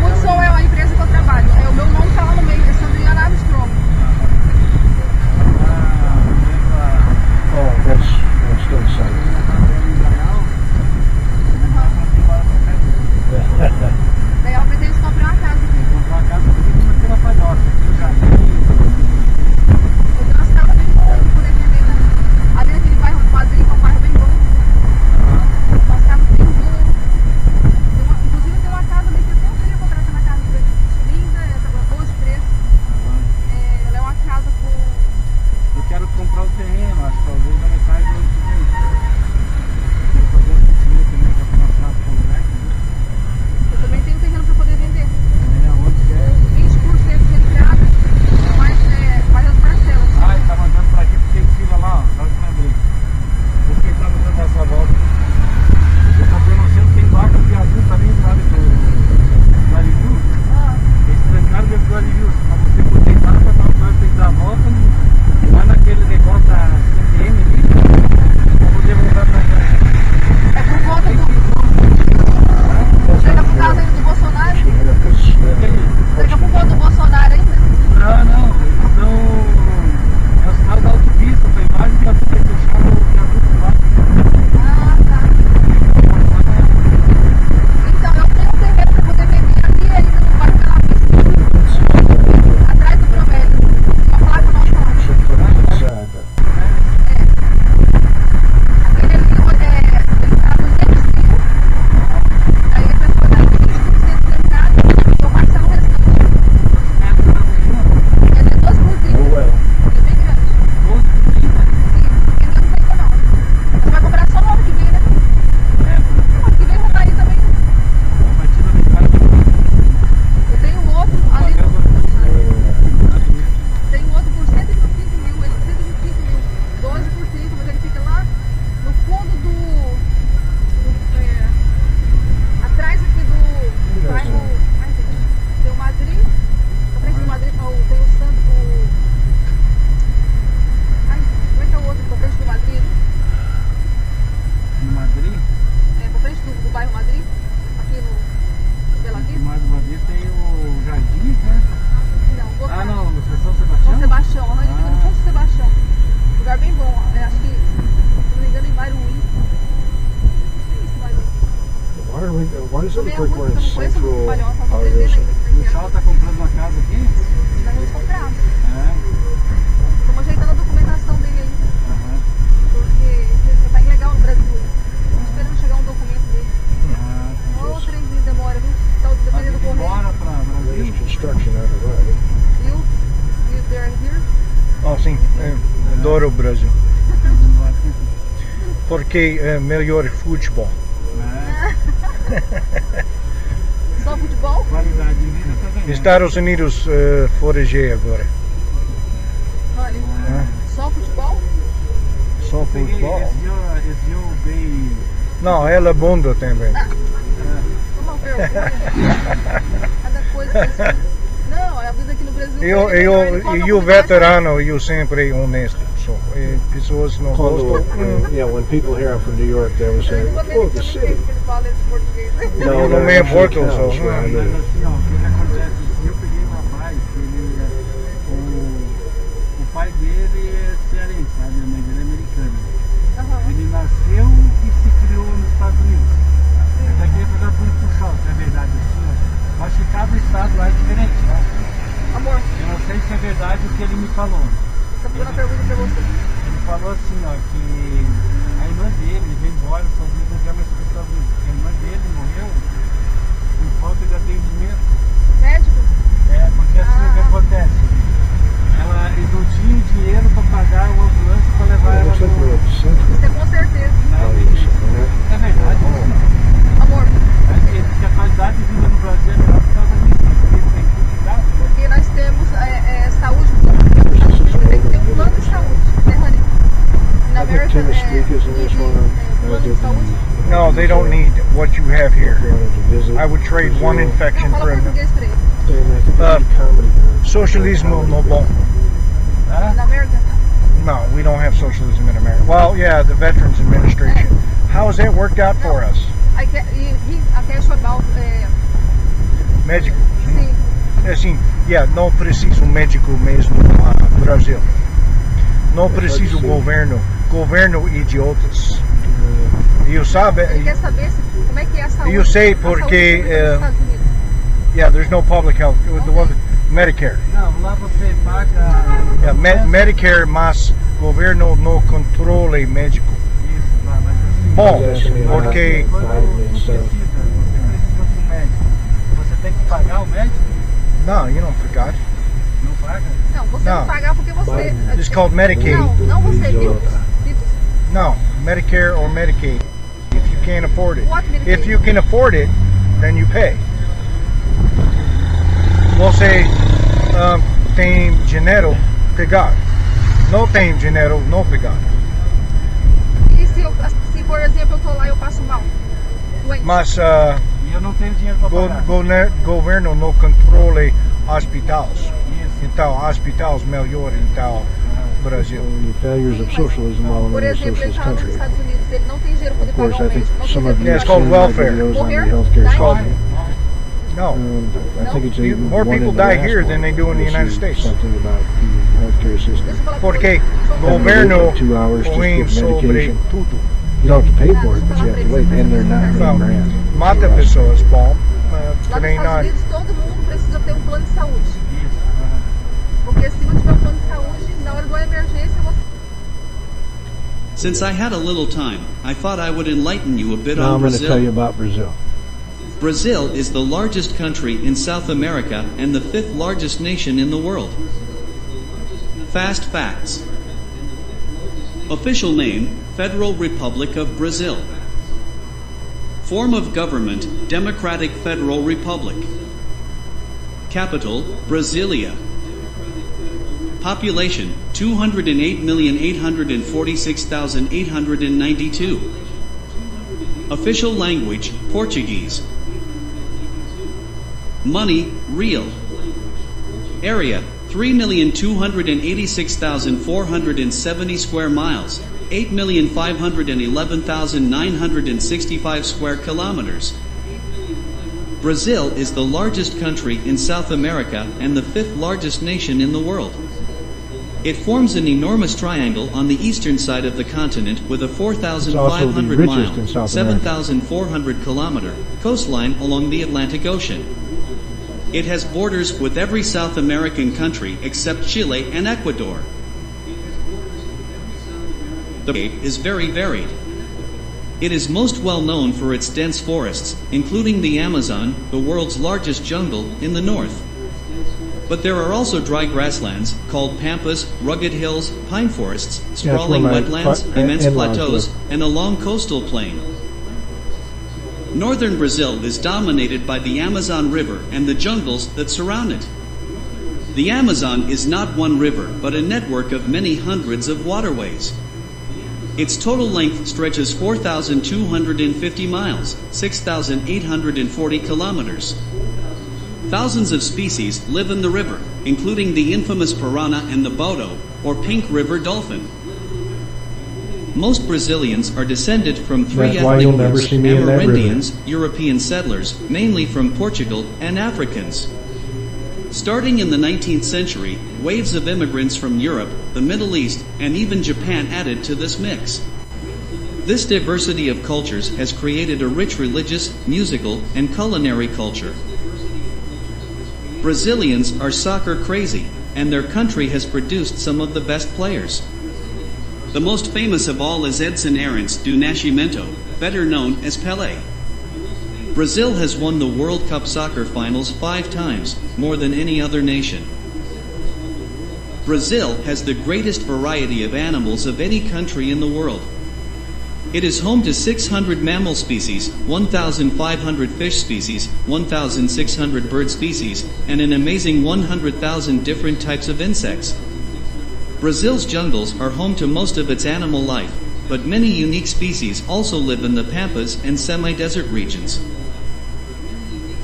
Hudson é a empresa que eu trabalho. É, o meu nome tá lá no meio, é Sandriana Armstrong. Oh, that's still exciting. Daí ela pretende comprar uma casa aqui. Comprar uma casa bonita naquela palhoça, aqui no jardim. Why does it Também look é like we're in muito, eu não conheço muito central espanhol, só tô Polynesia? aprendendo ainda E o porque Sal tá comprando uma casa aqui? nós vamos comprar. É. Estamos ajeitando a documentação dele aí, Aham. porque ele tá ilegal no Brasil. Estamos esperando chegar um documento dele. Ah, tá. Ou 3 dias demora, viu? Tá Mas dependendo do ele correio. mora pra There's Brasil? construction on the right. You, they're here. Oh, sim, adoro o Brasil. Porque é melhor futebol. É. Só futebol? Qualidade de vida também. Estados Unidos foragei agora. Olha, É. só futebol? Só Peguei futebol. esse eu bem. Não, ela é bunda também. Toma vergonha. Cada coisa que eles... Não, a vida aqui no Brasil... ele come E a o comida veterano, eu sempre honesto. So, pessoas não Quando, gostam. yeah, when people hear I'm from New York, they always say, mais- oh, the Eu city. nem sei que ele fala esse português. Não, não me actually importa, counts so, where I Mas live. assim, ó, o que acontece? Se eu peguei um rapaz, que ele o pai dele é cearense, sabe? A mãe dele é americana. Aham. Ele nasceu e se criou nos Estados Unidos. Eu até queria fazer uma pergunta, se é verdade assim, ó. Eu acho que cada estado lá é diferente, né? Amor, Eu não sei se é verdade o que ele me falou. essa foi uma pergunta pra você. Ele falou assim, ó, que a irmã dele veio embora, só Unidos, não quer mais para os Estados Unidos. A irmã dele morreu por falta de atendimento. Médico? É, porque assim o que acontece? Eles não tinham dinheiro para pagar uma ambulância para levar It ela looks like we're no... at central Isso é com certeza. Polynesia, né? É verdade. Amor, Ele diz que a qualidade de vida no Brasil é melhor por causa disso, porque ele tem tudo de graça. porque nós temos saúde pública. Você tem que ter um plano de saúde, né, Rani? Na I think América, Tim is speakers in this one. plano de saúde. No, they don't need what you have here. Wanted to visit I would trade one Brazil. infection Não, fala for another. português pra ele. And I think there's a comedy here. Socialismo no bom. Tá? Na América? No, we don't have socialism in America. Well, yeah, the Veterans Administration. How has that worked out for us? I cash about, Médico. sim. Assim, yeah, não preciso médico mesmo no Brasil. Não preciso governo. Governo idiotas. E eu sabe, Ele quer saber como é que é a saúde. eu sei a porque, saúde pública nos Estados Unidos. yeah, there's no public health. Medicare. Não, lá você paga... Yeah, Medicare, mas governo no controle médico. Isso, lá, mas assim... Bom, Yes, I mean, porque Quando você precisa de um médico, você tem que pagar o médico? não, you don't forgot. Não paga? Não, você Não. não pagar porque você... It's called Medicaid. Não você, Vipos. No, Medicare or Medicaid. If you can't afford it. What Medicaid? If you can afford it, then you pay. Você tem dinheiro, pegar. Não tem dinheiro, não pegar. E se por exemplo, eu tô lá e eu passo mal? Doente. Mas E eu não tenho dinheiro para pagar. governo não controle hospitais. Isso. Então, hospitais melhor então Brasil. the failures of socialism while Por in a exemplo, ele socialist tá nos country. Estados Unidos, ele não tem dinheiro para Of poder course, pagar I um think médico. Não some tem of you Yeah, have it's called seen my welfare. videos on the Morrer? healthcare Die? system. No, I think it's a, more one people in the die last here one. than they do in the You'll United see States. Something about the healthcare system. Deixa eu falar Porque com você. governo 2 hours just põe get sobre medication. tudo. You don't have to pay for it, but you have to wait, and they're not Well, being ran. mata pessoas, bom. Lá nos Também Estados nós. Unidos, todo mundo precisa ter um plano de saúde. Isso. Porque se não tiver um plano de saúde, na hora de uma emergência, você... Since I had a little time, I thought I would enlighten you a bit Now on I'm going to tell you Brazil. about Brazil. Brazil is the largest country in South America and the 5th largest nation in the world. Fast facts. Official name, Federal Republic of Brazil. Form of government, Democratic Federal Republic. Capital, Brasilia. Population, 208,846,892. Official language, Portuguese. Money, real. Area, 3,286,470 square miles, 8,511,965 square kilometers. Brazil is the largest country in South America and the 5th largest nation in the world. It forms an enormous triangle on the eastern side of the continent with a 4,500 richest in mile, South America. 7,400 kilometer coastline along the Atlantic Ocean. It has borders with every South American country except Chile and Ecuador. The landscape is very varied. It is most well known for its dense forests, including the Amazon, the world's largest jungle, in the north. But there are also dry grasslands, called pampas, rugged hills, pine forests, sprawling wetlands, immense plateaus, and a long coastal plain. Northern Brazil is dominated by the Amazon River and the jungles that surround it. The Amazon is not one river, but a network of many hundreds of waterways. Its total length stretches 4,250 miles, 6,840 kilometers. Thousands of species live in the river, including the infamous piranha and the boto, or pink river dolphin. Most Brazilians are descended from three ethnic groups: Amerindians, European settlers, mainly from Portugal, and Africans. Starting in the 19th century, waves of immigrants from Europe, the Middle East, and even Japan added to this mix. This diversity of cultures has created a rich religious, musical, and culinary culture. Brazilians are soccer crazy, and their country has produced some of the best players. The most famous of all is Edson Arantes do Nascimento, better known as Pelé. Brazil has won the World Cup soccer finals 5 times, more than any other nation. Brazil has the greatest variety of animals of any country in the world. It is home to 600 mammal species, 1,500 fish species, 1,600 bird species, and an amazing 100,000 different types of insects. Brazil's jungles are home to most of its animal life, but many unique species also live in the pampas and semi-desert regions.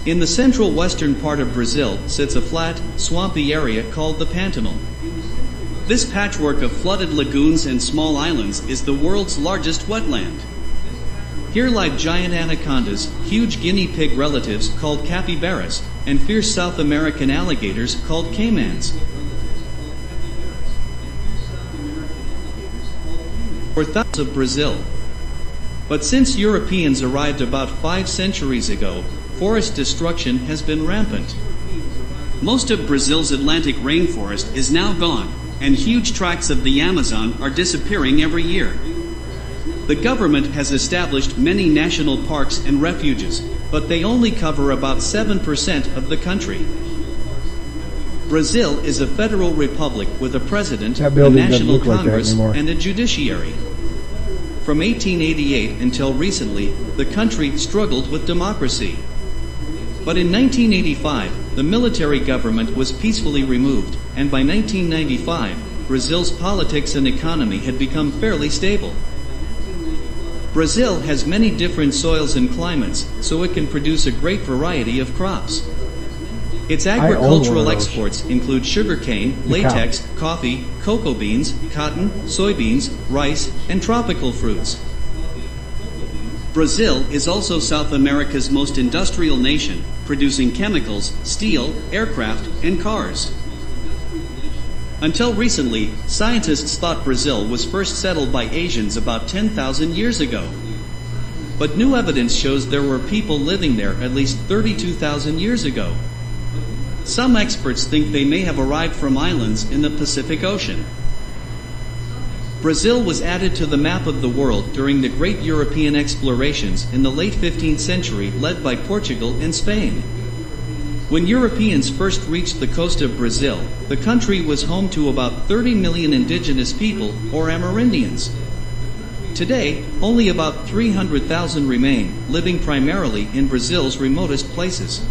In the central western part of Brazil sits a flat, swampy area called the Pantanal. This patchwork of flooded lagoons and small islands is the world's largest wetland. Here live giant anacondas, huge guinea pig relatives called capybaras, and fierce South American alligators called caimans. For thousands of Brazil. But since Europeans arrived about 5 centuries ago, forest destruction has been rampant. Most of Brazil's Atlantic rainforest is now gone, and huge tracts of the Amazon are disappearing every year. The government has established many national parks and refuges, but they only cover about 7% of the country. Brazil is a federal republic with a president, a national congress, and a judiciary. From 1888 until recently, the country struggled with democracy. But in 1985, the military government was peacefully removed, and by 1995, Brazil's politics and economy had become fairly stable. Brazil has many different soils and climates, so it can produce a great variety of crops. Its agricultural exports include sugarcane, latex, coffee, cocoa beans, cotton, soybeans, rice, and tropical fruits. Brazil is also South America's most industrial nation, producing chemicals, steel, aircraft, and cars. Until recently, scientists thought Brazil was first settled by Asians about 10,000 years ago. But new evidence shows there were people living there at least 32,000 years ago. Some experts think they may have arrived from islands in the Pacific Ocean. Brazil was added to the map of the world during the great European explorations in the late 15th century led by Portugal and Spain. When Europeans first reached the coast of Brazil, the country was home to about 30 million indigenous people, or Amerindians. Today, only about 300,000 remain, living primarily in Brazil's remotest places.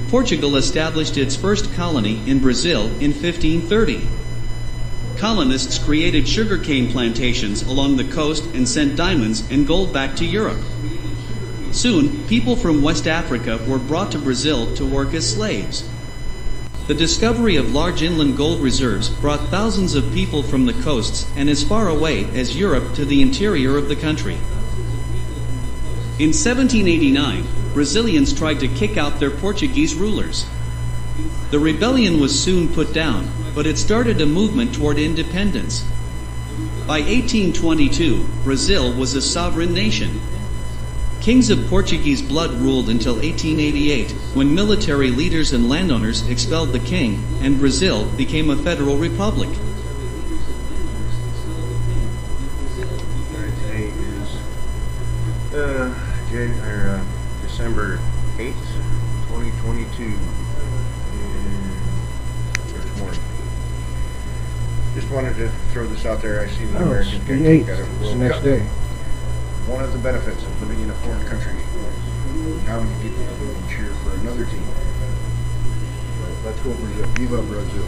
Portugal established its first colony in Brazil in 1530. Colonists created sugarcane plantations along the coast and sent diamonds and gold back to Europe. Soon, people from West Africa were brought to Brazil to work as slaves. The discovery of large inland gold reserves brought thousands of people from the coasts and as far away as Europe to the interior of the country. In 1789, Brazilians tried to kick out their Portuguese rulers. The rebellion was soon put down, but it started a movement toward independence. By 1822, Brazil was a sovereign nation. Kings of Portuguese blood ruled until 1888, when military leaders and landowners expelled the king, and Brazil became a federal republic. Today is December 8th, 2022. There's more. Just wanted to throw this out there. I see the Oh, it's Americans the get 8th. out of It's the World next Cup. day. One of the benefits of living in a foreign country. Now you get to cheer for another team. So let's go Brazil. Viva Brazil.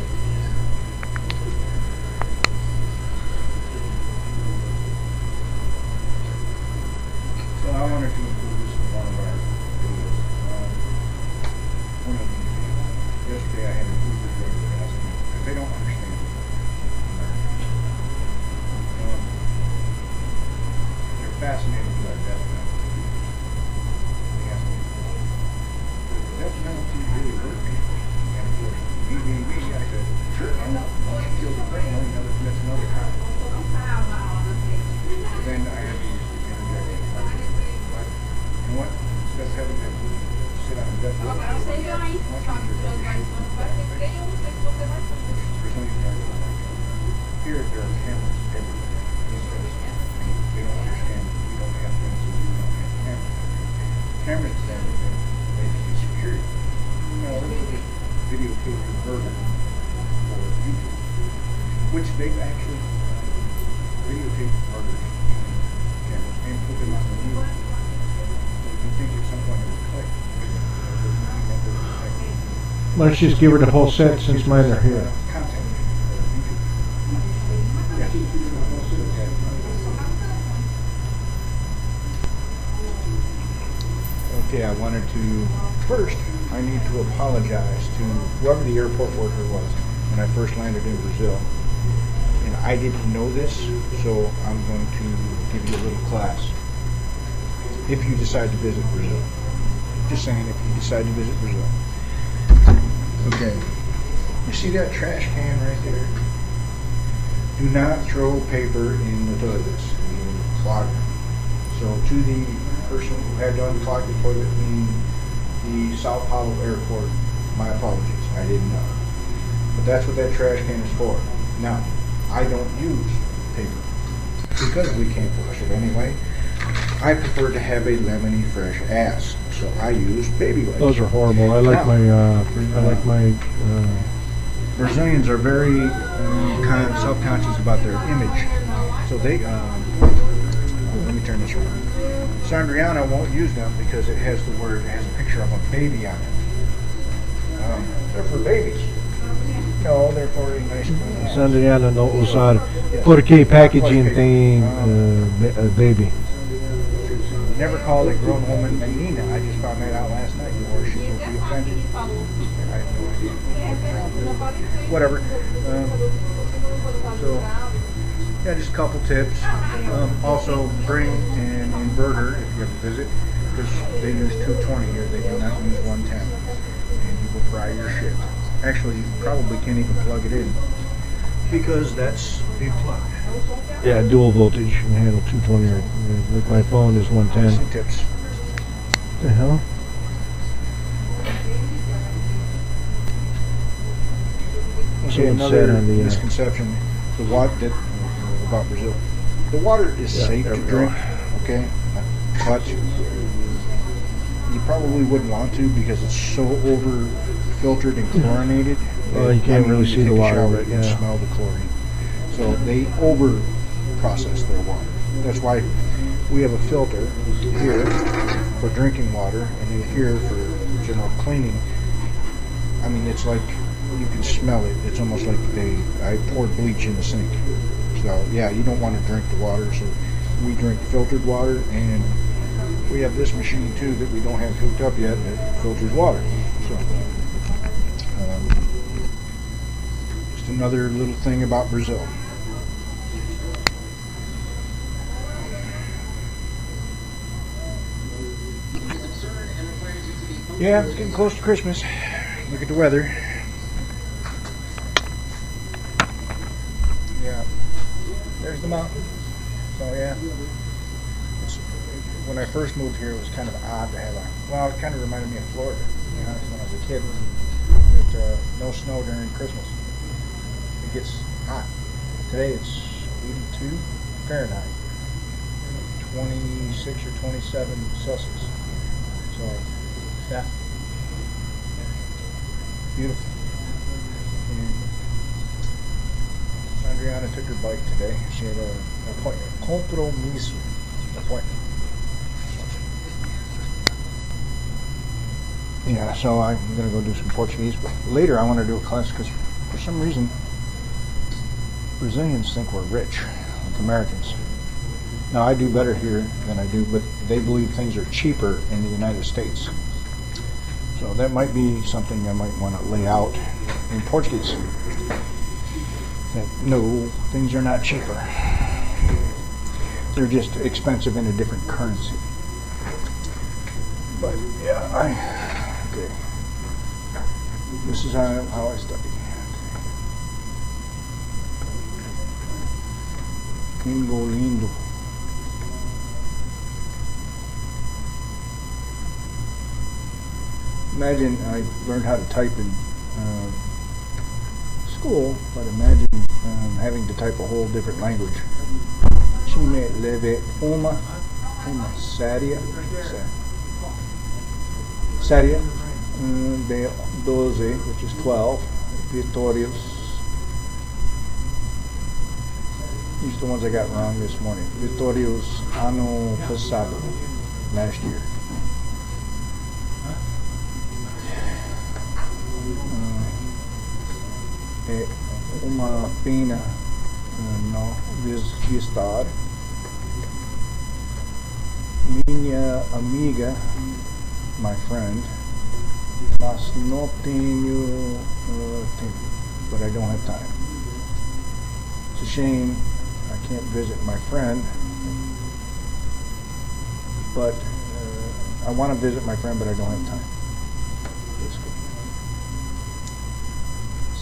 So I wanted to include this in one of our videos. One of the yesterday I had a group of girls that asked me because they don't understand American. They're fascinated with our death penalty. They asked me, does the death penalty really work? And of course, me, I said, sure. Once you kill the criminal, that's another crime. So then I had these interjections. But you know what? Instead of having to sit on a death row, here there are cameras everywhere. Because they don't understand we don't have things that we don't have cameras. Cameras then basically security. No, they're just videotaping murder for YouTube, which they've actually videotaped murders using cameras and put them on the news. So you think at some point it would click. Why don't you just give her the whole set since mine are here? Content. Okay, I wanted to, first, I need to apologize to whoever the airport worker was when I first landed in Brazil. And I didn't know this, so I'm going to give you a little class. If you decide to visit Brazil. Just saying, if you decide to visit Brazil. Okay, you see that trash can right there? Do not throw paper in the toilets. You clog them. So to the person who had to unclog the toilet in the Sao Paulo airport, my apologies, I didn't know. But that's what that trash can is for. Now, I don't use paper because we can't flush it anyway. I prefer to have a lemony fresh ass, so I use baby wipes. Those are horrible. I like my Brazilians are very self-conscious about their image, so they. Let me turn this around. Sandriana won't use them because it has a picture of a baby on it. They're for babies. No, they're for a nice clean ass. Sandriana não usar porque packaging tem baby. Never called a grown woman Menina. I just found that out last night, or she will be offended. I have no idea what the problem is. Whatever. So, yeah, just a couple tips. Also, bring an inverter if you ever visit, because they use 220 here. They do not use 110, and you will fry your shit. Actually, you probably can't even plug it in because that's a plug. Yeah, dual voltage can handle 220. Like my phone is 110. Some tips. What the hell? Okay, another misconception about Brazil. The water is safe to drink, okay, but you probably wouldn't want to because it's so over filtered and chlorinated. Well, you can't really see the water, but you can smell the chlorine. So they over process their water. That's why we have a filter here for drinking water and then here for general cleaning. I mean, it's like you can smell it. It's almost like I poured bleach in the sink. So yeah, you don't want to drink the water. So we drink filtered water, and we have this machine too that we don't have hooked up yet that filters water. So just another little thing about Brazil. Yeah, it's getting close to Christmas. Look at the weather. Yeah, there's the mountain. So yeah, when I first moved here, it was kind of odd to have well, it kind of reminded me of Florida. You know, when I was a kid, no snow during Christmas. It gets hot. Today it's 82 Fahrenheit, 26 or 27 Celsius. So yeah, beautiful. And Adriana took her bike today. She had an appointment, compromiso appointment. Yeah, so I'm gonna go do some Portuguese, but later I want to do a class because for some reason Brazilians think we're rich, like Americans. Now I do better here than I do, but they believe things are cheaper in the United States. So that might be something I might want to lay out in Portuguese. That no, things are not cheaper. They're just expensive in a different currency. But yeah, okay. This is how I study. Gringo lindo. Imagine I learned how to type in school, but imagine having to type a whole different language. Ci me leve uma série de 12, which is 12 vitórios. These are the ones I got wrong this morning. Vitórios ano passado, last year. É uma pena não visitar minha amiga, my friend, mas não tenho tempo, but I don't have time. It's a shame I can't visit my friend, but I want to visit my friend, but I don't have time.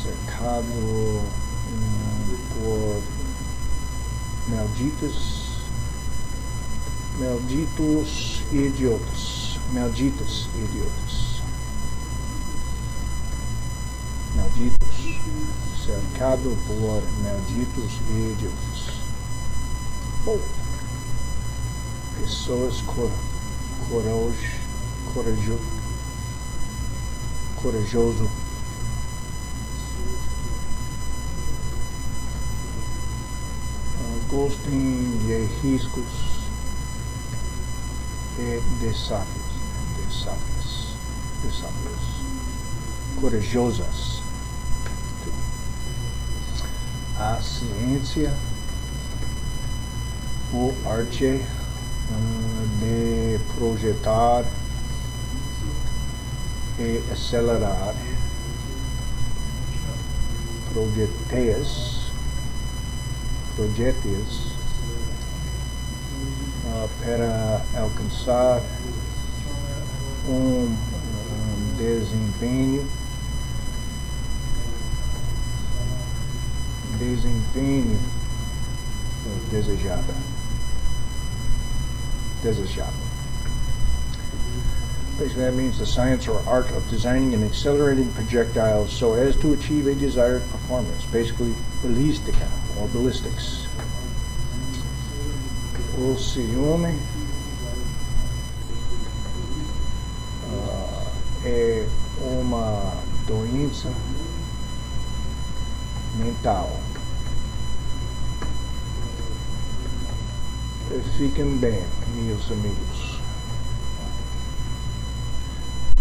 Cercado por malditos idiotas. Malditos idiotas. Malditos. Cercado por malditos idiotas. Bom, pessoas corajoso. Gostem de riscos e desafios. Corajosas. A ciência, o arte de projetar e acelerar projetos para alcançar desempenho desejado. Basically, that means the science or art of designing and accelerating projectiles so as to achieve a desired performance. Basically, balística or ballistics. O ciúme é uma doença mental. Fiquem bem, meus amigos.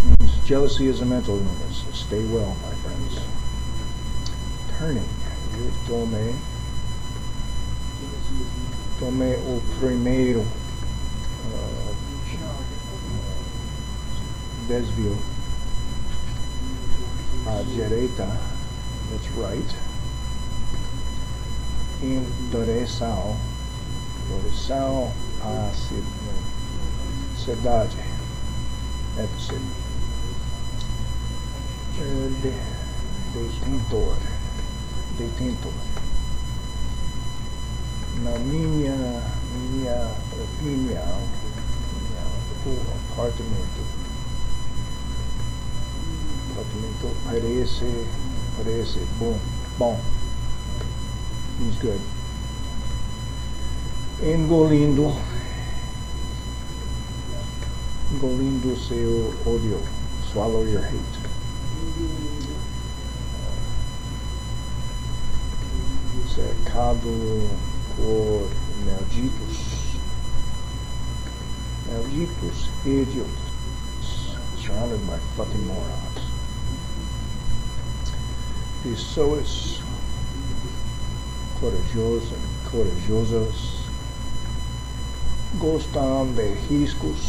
Means jealousy is a mental illness. Stay well, my friends. Turning. Eu tomei o primeiro desvio à direita. That's right. Em direção à cidade. At the city. Detentor. Na minha opinião, o apartamento parece bom. He's good. Engolindo seu ódio. Swallow your hate. Cercado por malditos idiotas, surrounded by fucking morons. Pessoas corajosas gostam de riscos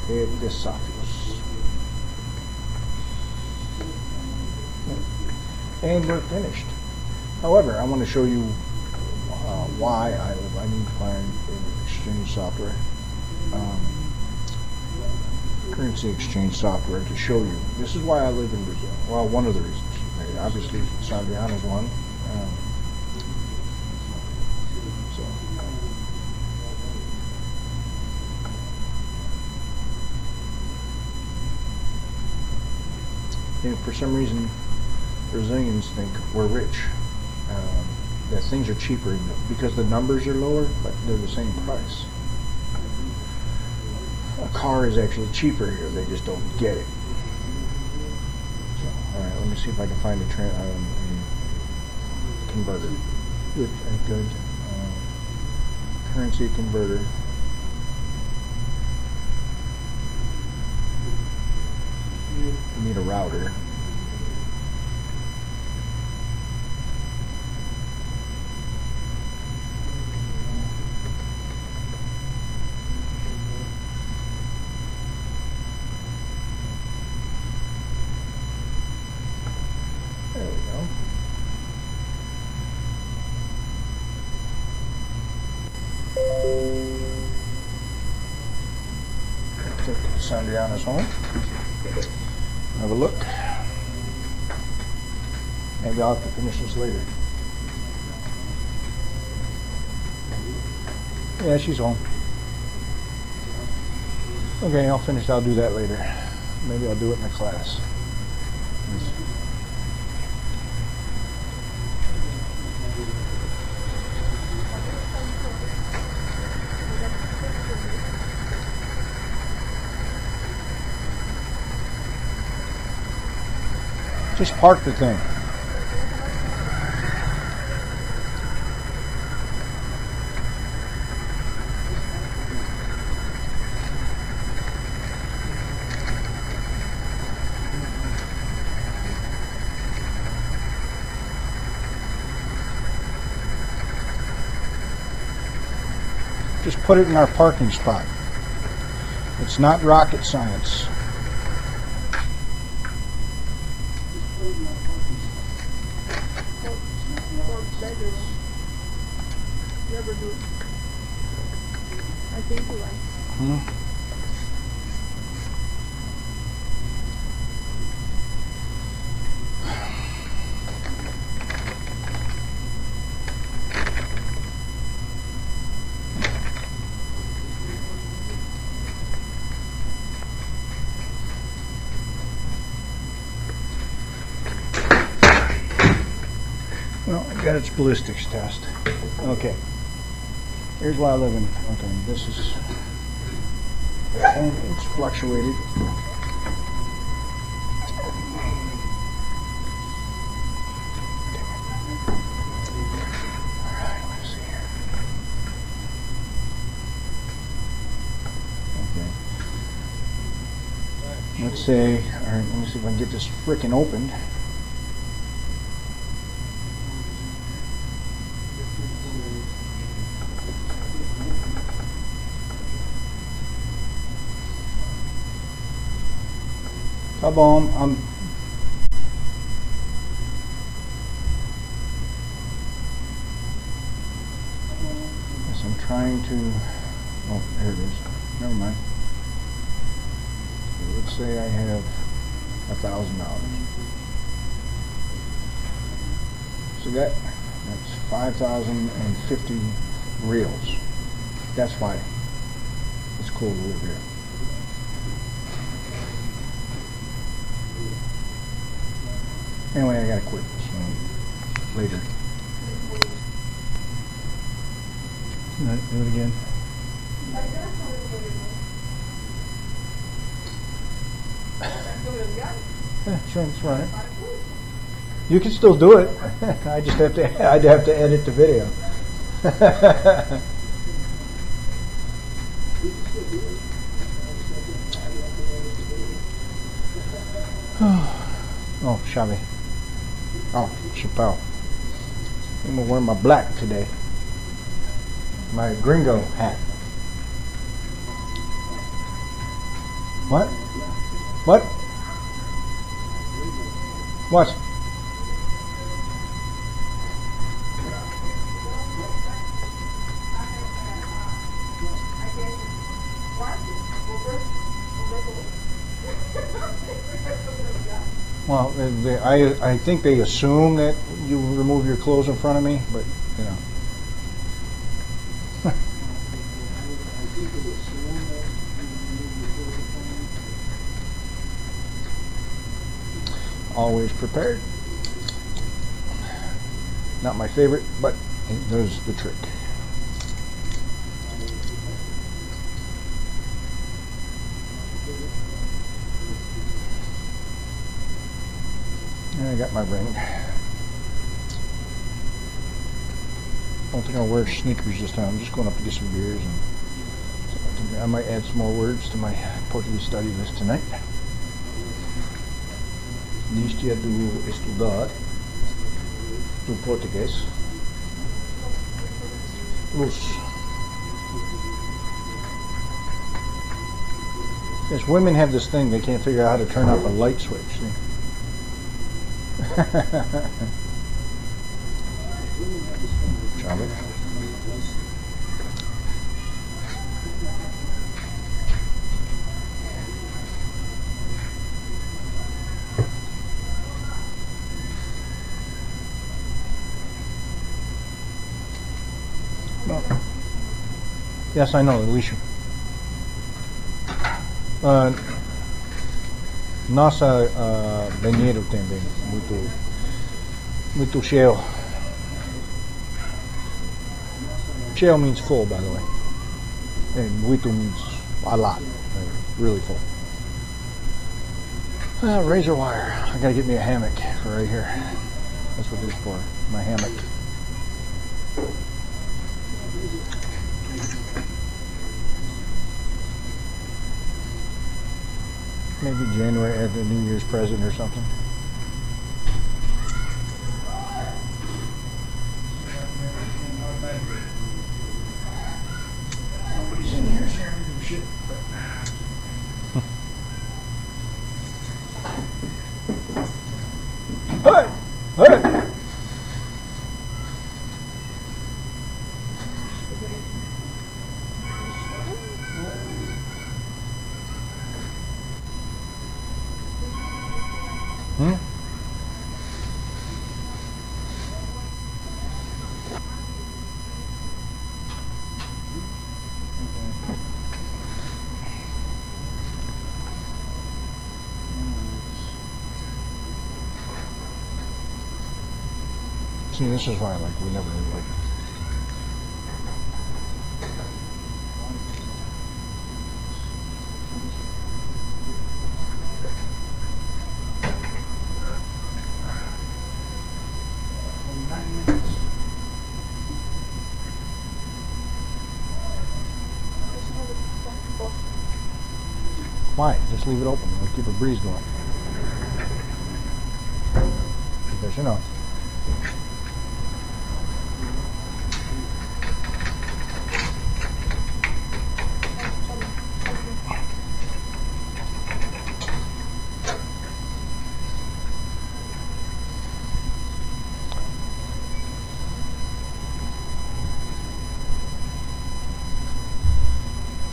e desafios. And we're finished. However, I want to show you why I need to find exchange software, currency exchange software to show you. This is why I live in Brazil. Well, one of the reasons. Obviously, Sandriano's one. And for some reason, Brazilians think we're rich. That things are cheaper because the numbers are lower, but they're the same price. A car is actually cheaper here. They just don't get it. So, all right, let me see if I can find a converter. Good. Currency converter. You need a router. There we go. Take Sandriana's home. Have a look. Maybe I'll have to finish this later. Yeah, she's home. Okay, I'll do that later. Maybe I'll do it in the class. Just park the thing. Just put it in our parking spot. It's not rocket science. Never do. I think you like. Well, I got its ballistics test. Okay. Here's why I live in. Okay, this is. And it's fluctuated. Alright, let's see here. Okay. Let's say, alright, let me see if I can get this frickin' opened. Tá bom, yes, I'm trying to, oh, there it is, never mind. So let's say I have $1,000. So that's 5,050 reals. That's why it's cool to live here. Anyway, I gotta quit, so later. Do it again. Yeah, sure, that's right. You can still do it. I'd have to edit the video. Oh, Xavi. Oh, Chappelle. I'm gonna wear my black today. My Gringo hat. What? What? What? Well, I think they assume that you remove your clothes in front of me, but you know. Always prepared. Not my favorite, but it does the trick. And I got my ring. I don't think I'll wear sneakers this time. I'm just going up to get some beers, and I might add some more words to my Portuguese study list tonight. Neste é do estudar do português. Luz. Yes, women have this thing, they can't figure out how to turn off a light switch. Chave. No. Yes, I know, Alicia. Nossa banheiro também muito cheio. Cheio means full, by the way, and muito means a lot, really full. Razor wire. I gotta get me a hammock for right here. That's what this is for, my hammock. Maybe January after New Year's present or something. Nobody's in here, so I don't give a shit. Hey! Hey! See, this is why we never like. Why? Just leave it open. We'll keep a breeze going. Because you know.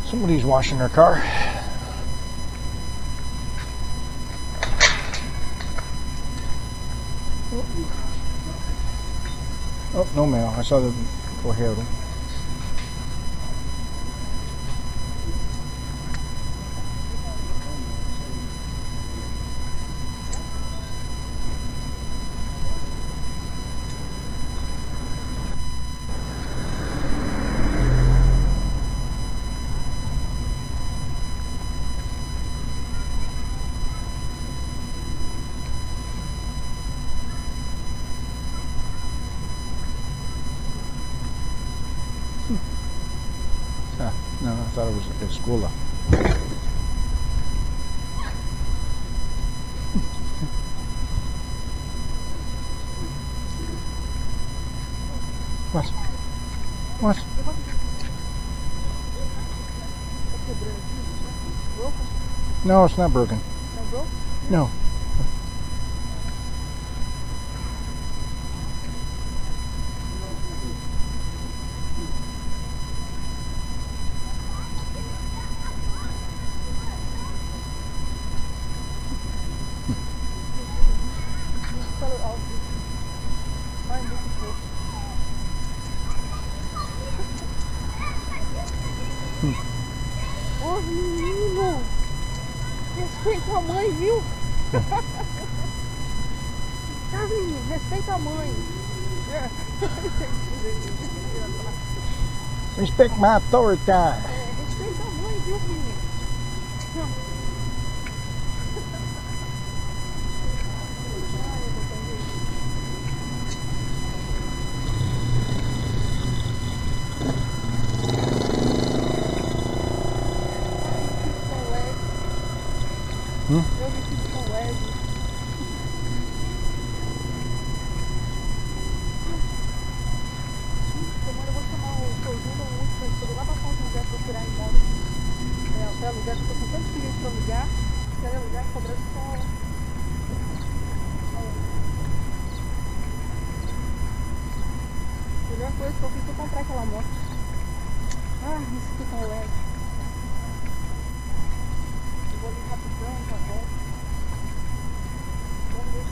Somebody's washing their car. Oh, no mail. I saw the correo. No, I thought it was a escola. What? What? No, it's not broken. Not broke? No. Ô, menino! Respeita a mãe, viu? Tá, menino? Respeita a mãe. Respect my authority. Respeita a mãe, viu, menino? Hum? Eu me sinto com leve. Semana eu vou chamar o Corjuna, o último, pra ele lá pra São José procurar imóvel. Pra alugar, que eu tô com tantos clientes pra alugar. Quero alugar, cobrando só. A melhor coisa que eu fiz foi comprar aquela moto. Ah, me sinto com leve. Eu vou ali rapidão, tá bom? Vamos ver se...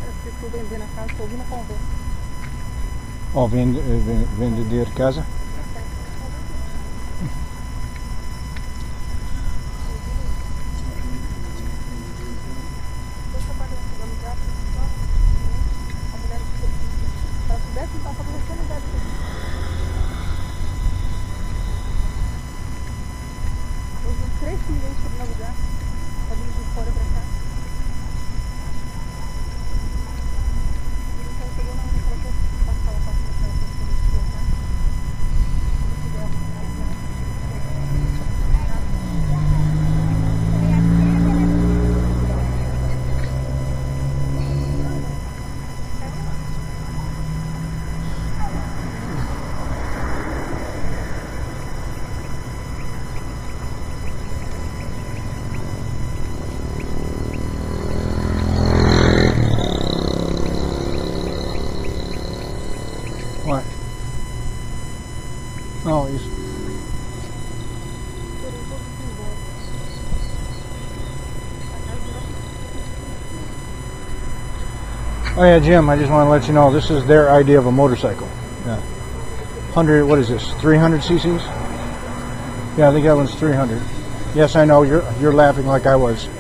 Parece que estou vendendo a casa, estou ouvindo a conversa. Ou vender casa? Deixa eu pagar esse lugar, a mulher ficou assim. Se ela pudesse, então, para você não deve ter. Eu vi 3 clientes para me alugar, para vir de fora para cá. Então chegou na hora que ela quer passar o passo daquela pessoa de colocar. Se tiver What? Oh, isso. Oh yeah, Jim, I just want to let you know, this is their idea of a motorcycle. Yeah. 100, what is this, 300 cc's? Yeah, I think that one's 300. Yes, I know, you're laughing like I was.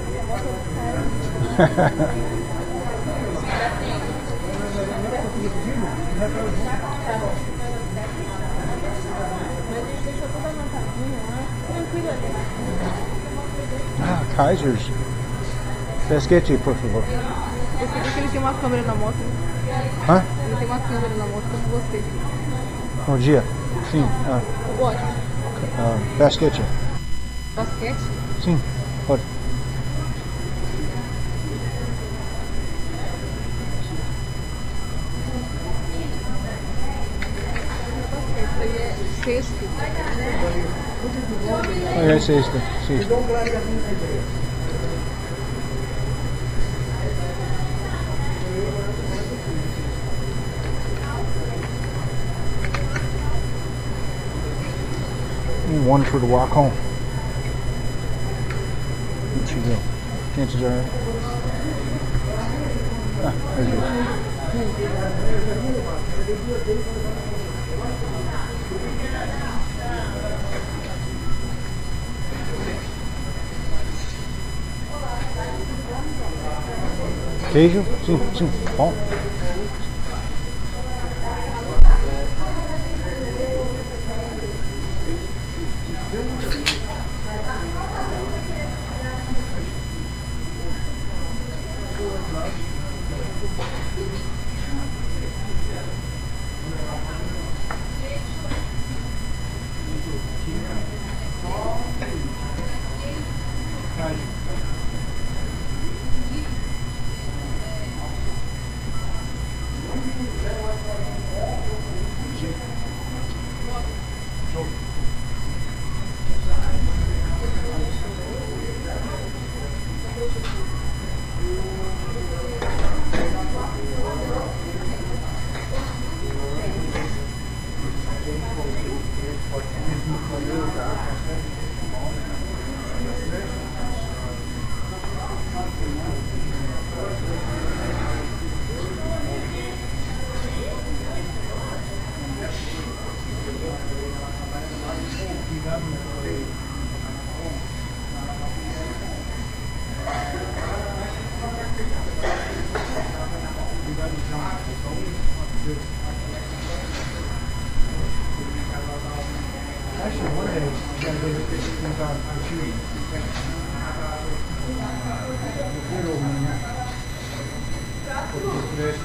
Mas eles deixam toda a montadinha lá. Ah, Kaiser's. Pesquete, por favor. Você viu que ele tem uma câmera na moto? Hã? Ele tem uma câmera na moto como você. Bom dia. Sim. Ótimo. Pesquete. Basquete? Sim, pode. Basquete. Aí é cesto. É sexta. Sexta. One for the walk home. What you do? Chances are. Ah, there's yours. Queijo? Sim, sim. Bom. Actually, one day, you gotta go get these things on shooting. Get over there.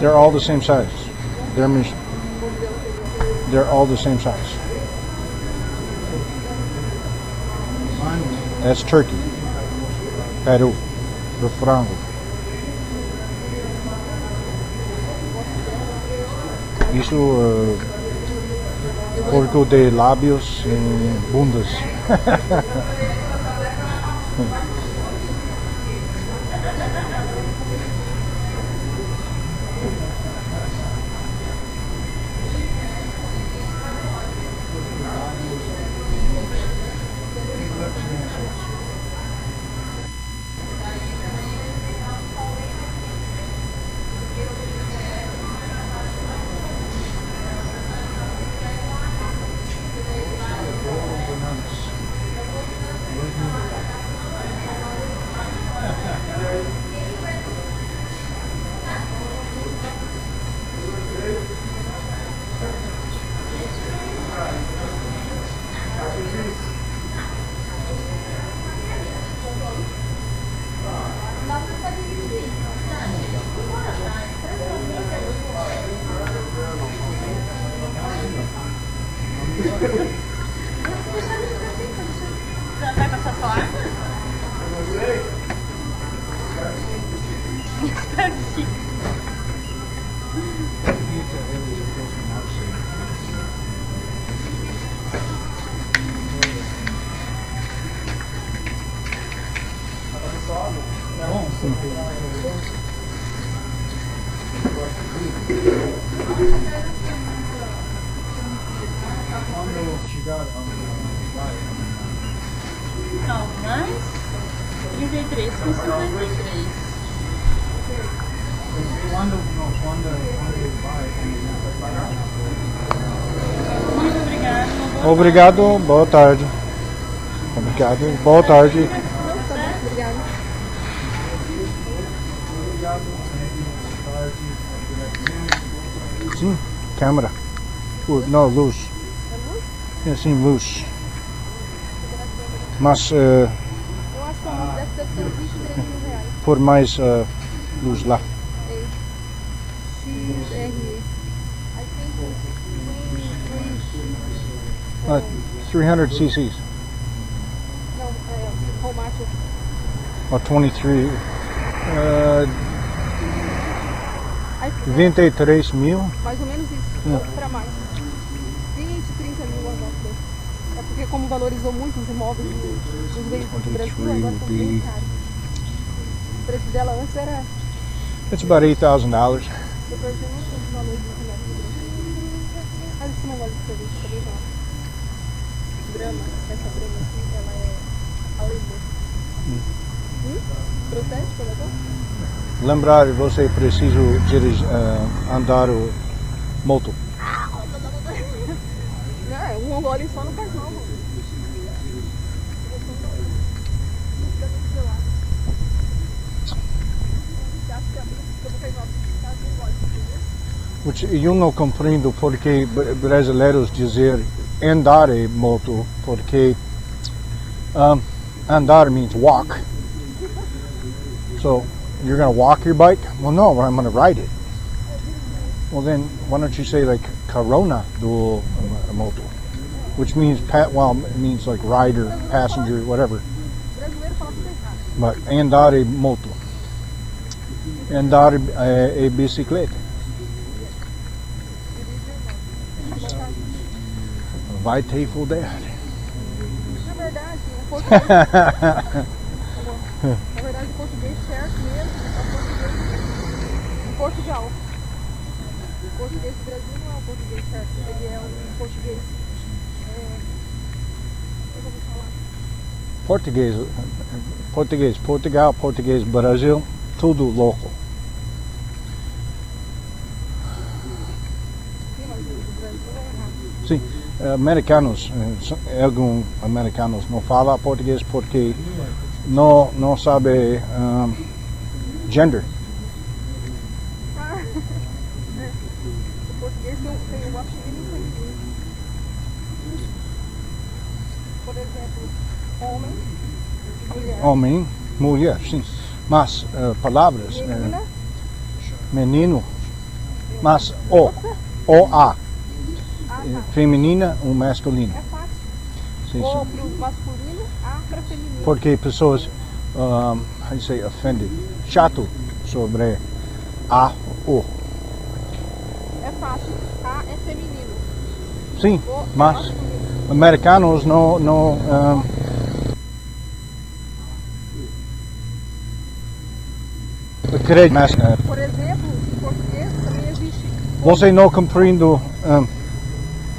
They're all the same size. They're all the same size. That's turkey. Peru. Do frango. Isso porco de lábios e bundas. Já vai passar sua arma? Espero que sim. Não, mais 33,53. Muito obrigado. Obrigado, boa tarde. Obrigado, boa tarde. Sim, câmera. Não, luz. É sim, luz. Mas Eu acho que a luz deve ser R$23.000. por mais luz lá. XRE. I think it's 300 cc's. Não, how much? Or 23. I think 23 mil. mais ou menos isso, ou para mais. 20, 30 mil a volta. É porque como valorizou muito os imóveis dos veículos do Brasil, agora estão bem caros. O preço dela antes era... It's about $8,000. Do Brasil não tem os valores dos imóveis do Brasil. Mas isso não gosta de serviço, também não. Brama, essa brama aqui, ela é alemã. Procede, coletor? Lembrar, você precisa andar o moto. Não, é um gole só no faz mal, mano. Eu não compreendo porque brasileiros dizer andar em moto, porque andar means walk. So you're gonna walk your bike? Well, no, I'm gonna ride it. Well, then why don't you say like Corona do a moto, which means it means like rider, passenger, whatever. But andar em moto, andar em bicicleta. Vai ter fuder. Na verdade, o português... Na verdade, o português certo mesmo é o português de Portugal. O português do Brasil não é o português certo, ele é um português... eu vou falar. Portugal, português, Brasil, tudo louco. Sim, mas o do Brasil é errado. Sim, americanos, alguns americanos não falam português porque não sabe gender. O português tem o masculino e o feminino. Por exemplo, homem, mulher. Homem, mulher, sim. Mas palavras, Menina, menino, mas O-A. Feminina ou masculina. é fácil. Sim, Ou sim. para o masculino, A para feminino. Porque pessoas, how you say, offended, chato sobre A, O. É fácil. A é feminino. Sim, O é mas masculino. americanos não acreditam. Mas, Por exemplo, em português também existe. você não compreende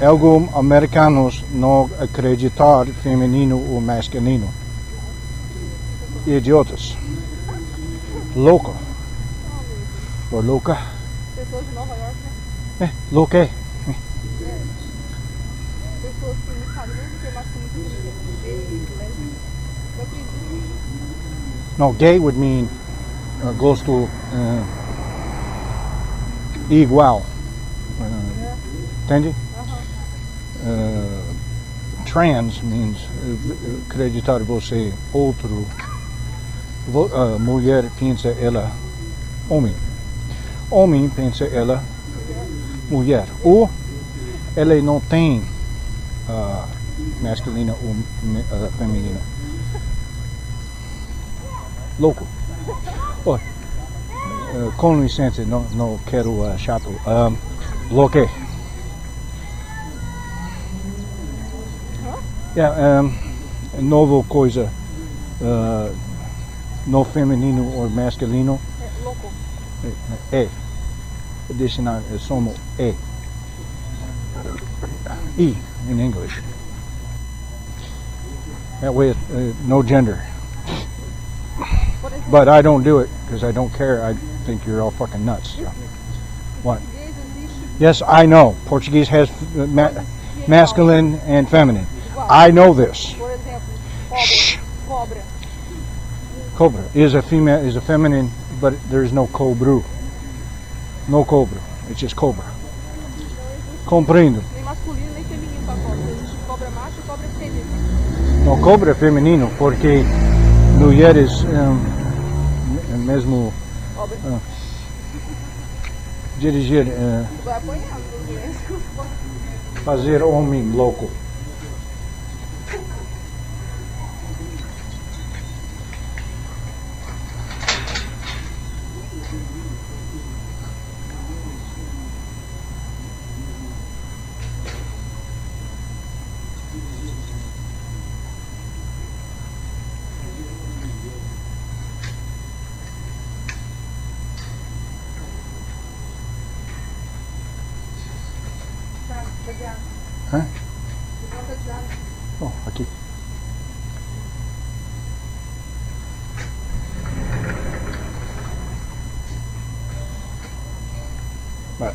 alguns americanos não acreditar feminino ou masculino. Idiotas. Louco. Ou louca. Pessoas de Nova York, né? Louca. Pessoas que não sabem nem o que é masculino e feminino. Gay, lésbico. Eu acredito. No, gay would mean gosto igual. Entende? Trans means acreditar você outro. Mulher pensa ela homem. Homem pensa ela mulher. Ou ela não tem masculina ou feminina. Louco. Oh, com licença, não quero chato. Bloqueio. Yeah, novo coisa. no feminino or masculino. Loco. E. Additional somos E. E in English. That way, no gender. But I don't do it because I don't care. I think you're all fucking nuts. So. What? Yes, I know. Portuguese has masculine and feminine. I know this. Por exemplo, cobra. Cobra is a female, is a feminine, but there's no cobru. No cobra. It's just cobra. Compreendo. Nem masculino nem feminino pra cobra. Existe cobra macho e cobra fêmea. No cobra é feminino porque mulheres mesmo Cobra. dirigir, Vai apanhar, viu? fazer homem louco. Hã? Oh, aqui. Vai.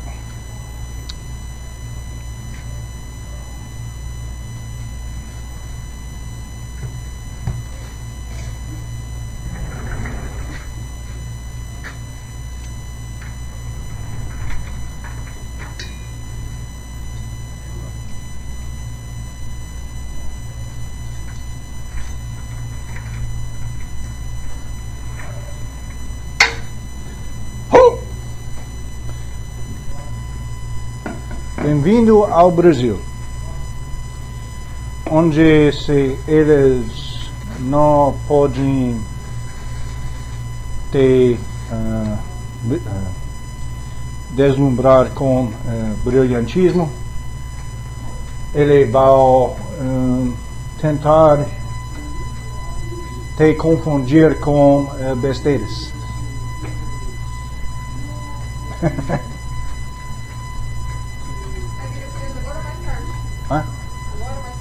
Bem-vindo ao Brasil, onde se eles não podem te deslumbrar com brilhantismo, ele vai tentar te confundir com besteiras. Hã?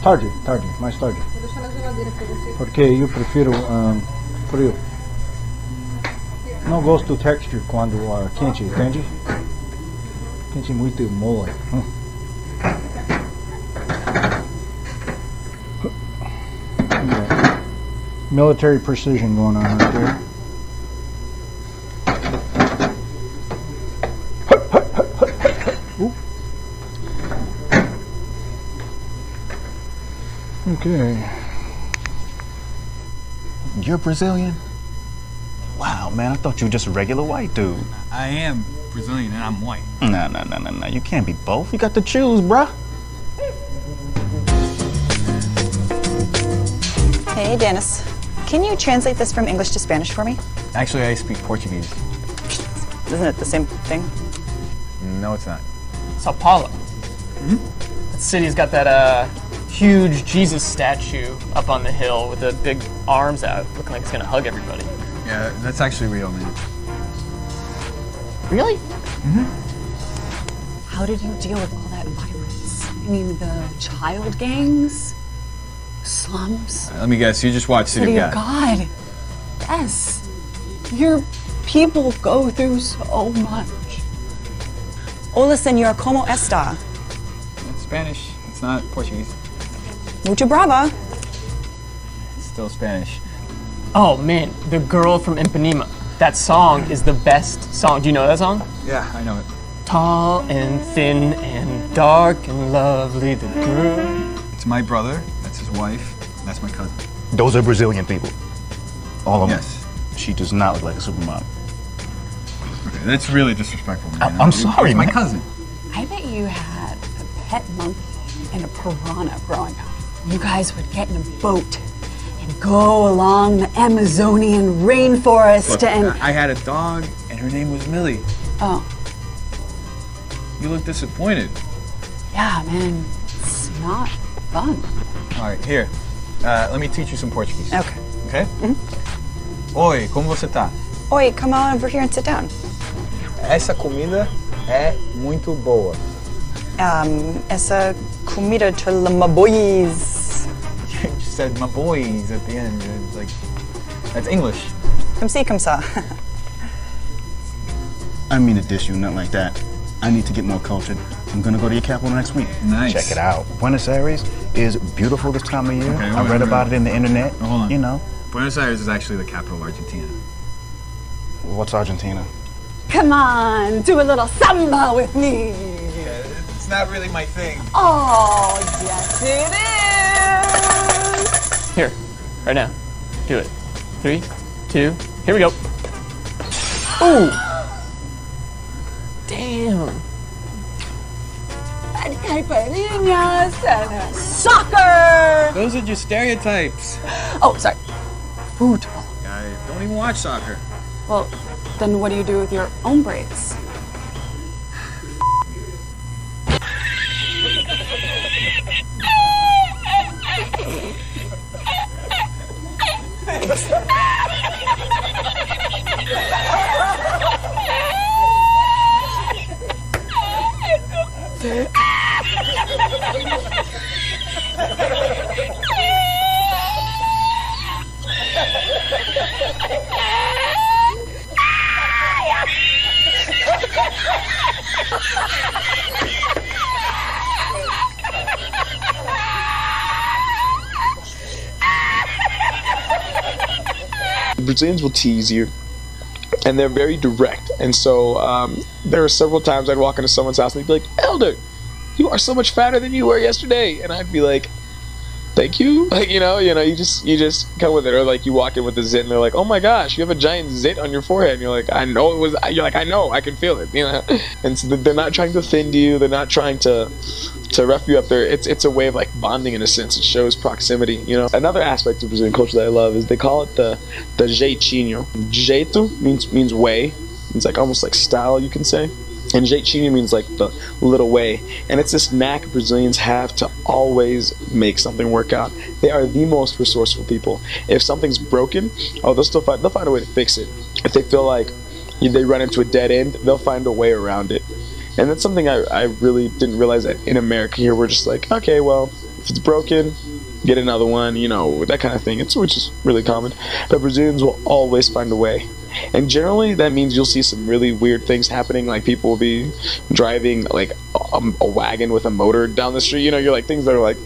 Tarde, mais tarde. Vou deixar na geladeira pra você. Porque eu prefiro frio. Não gosto do texture quando quente, entende? Quente muito mole. Yeah. Military precision going on right there. Ooh. Okay. You're Brazilian? Wow, man, I thought you were just a regular white dude. I am Brazilian and I'm white. Nah. You can't be both. You got to choose, bruh. Hey, Dennis. Can you translate this from English to Spanish for me? Actually, I speak Portuguese. Isn't it the same thing? No, it's not. Sao Paulo. That city's got that huge Jesus statue up on the hill with the big arms out, looking like it's gonna hug everybody. Yeah, that's actually real, man. Really? How did you deal with all that violence? I mean, the child gangs, slums. Let me guess, you just watched City of God. God. Yes. Your people go through so much. Hola, señor, ¿cómo está? It's Spanish. It's not Portuguese. Mucho brava. It's still Spanish. Oh man, The Girl from Ipanema. That song is the best song. Do you know that song? Yeah, I know it. Tall and thin and dark and lovely, the girl. It's my brother, that's his wife, that's my cousin. Those are Brazilian people. All of them. Yes. She does not look like a supermodel. Okay, that's really disrespectful, man. I'm sorry, It's my man. cousin. I bet you had a pet monkey and a piranha growing up. You guys would get in a boat and go along the Amazonian rainforest Look, and... I had a dog and her name was Millie. Oh, You look disappointed. yeah, man. It's not fun. All right, here. Let me teach you some Portuguese. Okay. Okay? Oi, como você tá? Oi, come on over here and sit down. Essa comida é muito boa. Essa comida to my boys. You just said my boys at the end. It's like, that's English. Come see, come saw. I didn't mean to dish you, nothing like that. I need to get more cultured. I'm gonna go to your capital next week. Nice. Check it out. Buenos Aires is beautiful this time of year. Okay, I read about it in the internet. Oh, hold on. You know. Buenos Aires is actually the capital of Argentina. What's Argentina? Come on, do a little samba with me. Yeah, it's not really my thing. Oh, yes it is. Here, right now. Do it. 3, 2, here we go. Ooh! Damn. Caipirinhas and soccer. Those are just stereotypes. Oh, sorry. Football. I don't even watch soccer. Well, then what do you do with your hombres? Brazilians will tease you, and they're very direct. And so there are several times I'd walk into someone's house and they'd be like, "Elder, you are so much fatter than you were yesterday," and I'd be like, "Thank you." Like, you just come with it. Or like you walk in with a zit and they're like, "Oh my gosh, you have a giant zit on your forehead," and you're like, "I know it was." You're like, "I know, I can feel it," And so they're not trying to offend you. They're not trying to rough you up. There, it's a way of like bonding in a sense. It shows proximity. Another aspect of Brazilian culture that I love is they call it the jeitinho. Jeito means way. It's like almost like style, you can say. And jeitinho means like the little way. And it's this knack Brazilians have to always make something work out. They are the most resourceful people. If something's broken, they'll find a way to fix it. If they feel like they run into a dead end, they'll find a way around it. And that's something I really didn't realize that in America here we're just like, okay, well, if it's broken, get another one, that kind of thing. Which is really common. But Brazilians will always find a way. And generally that means you'll see some really weird things happening, like people will be driving like a wagon with a motor down the street. You're like, things that are like,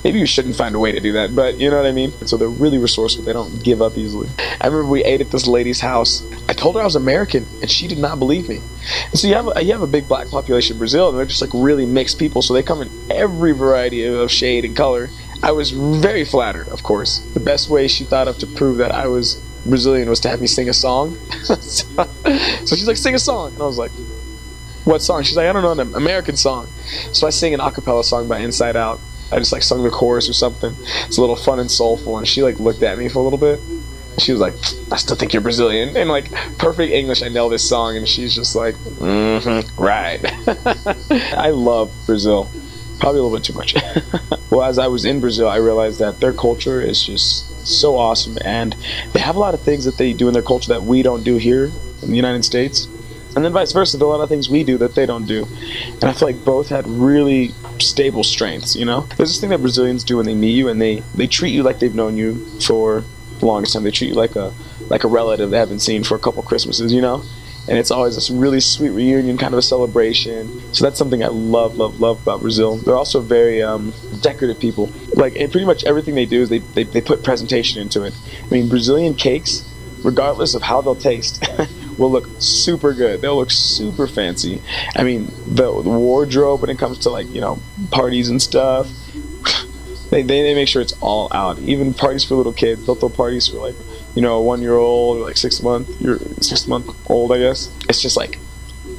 maybe you shouldn't find a way to do that, but you know what I mean? So they're really resourceful. They don't give up easily. I remember we ate at this lady's house. I told her I was American and she did not believe me. And so you have a big black population in Brazil, and they're just like really mixed people, so they come in every variety of shade and color. I was very flattered, of course. The best way she thought of to prove that I was Brazilian was to have me sing a song. So she's like, "Sing a song," and I was like, "What song?" She's like, "I don't know, an American song." So I sing an a cappella song by Inside Out. I just like sung the chorus or something. It's a little fun and soulful, and she like looked at me for a little bit. She was like, "I still think you're Brazilian," and like perfect English, I nailed this song, and she's just like, right. I love Brazil. Probably a little bit too much. Well, as I was in Brazil, I realized that their culture is just so awesome, and they have a lot of things that they do in their culture that we don't do here in the United States, and then vice versa. There are a lot of things we do that they don't do, and I feel like both had really stable strengths. There's this thing that Brazilians do when they meet you, and they treat you like they've known you for the longest time. They treat you like a relative they haven't seen for a couple Christmases, and it's always this really sweet reunion, kind of a celebration. So that's something I love about Brazil. They're also very decorative people. Like, and pretty much everything they do is they put presentation into it. I mean, Brazilian cakes, regardless of how they'll taste, will look super good. They'll look super fancy. I mean, the wardrobe when it comes to like, parties and stuff, they make sure it's all out. Even parties for little kids, they'll throw parties for like, a 1-year-old or like 6-month-old, I guess. It's just like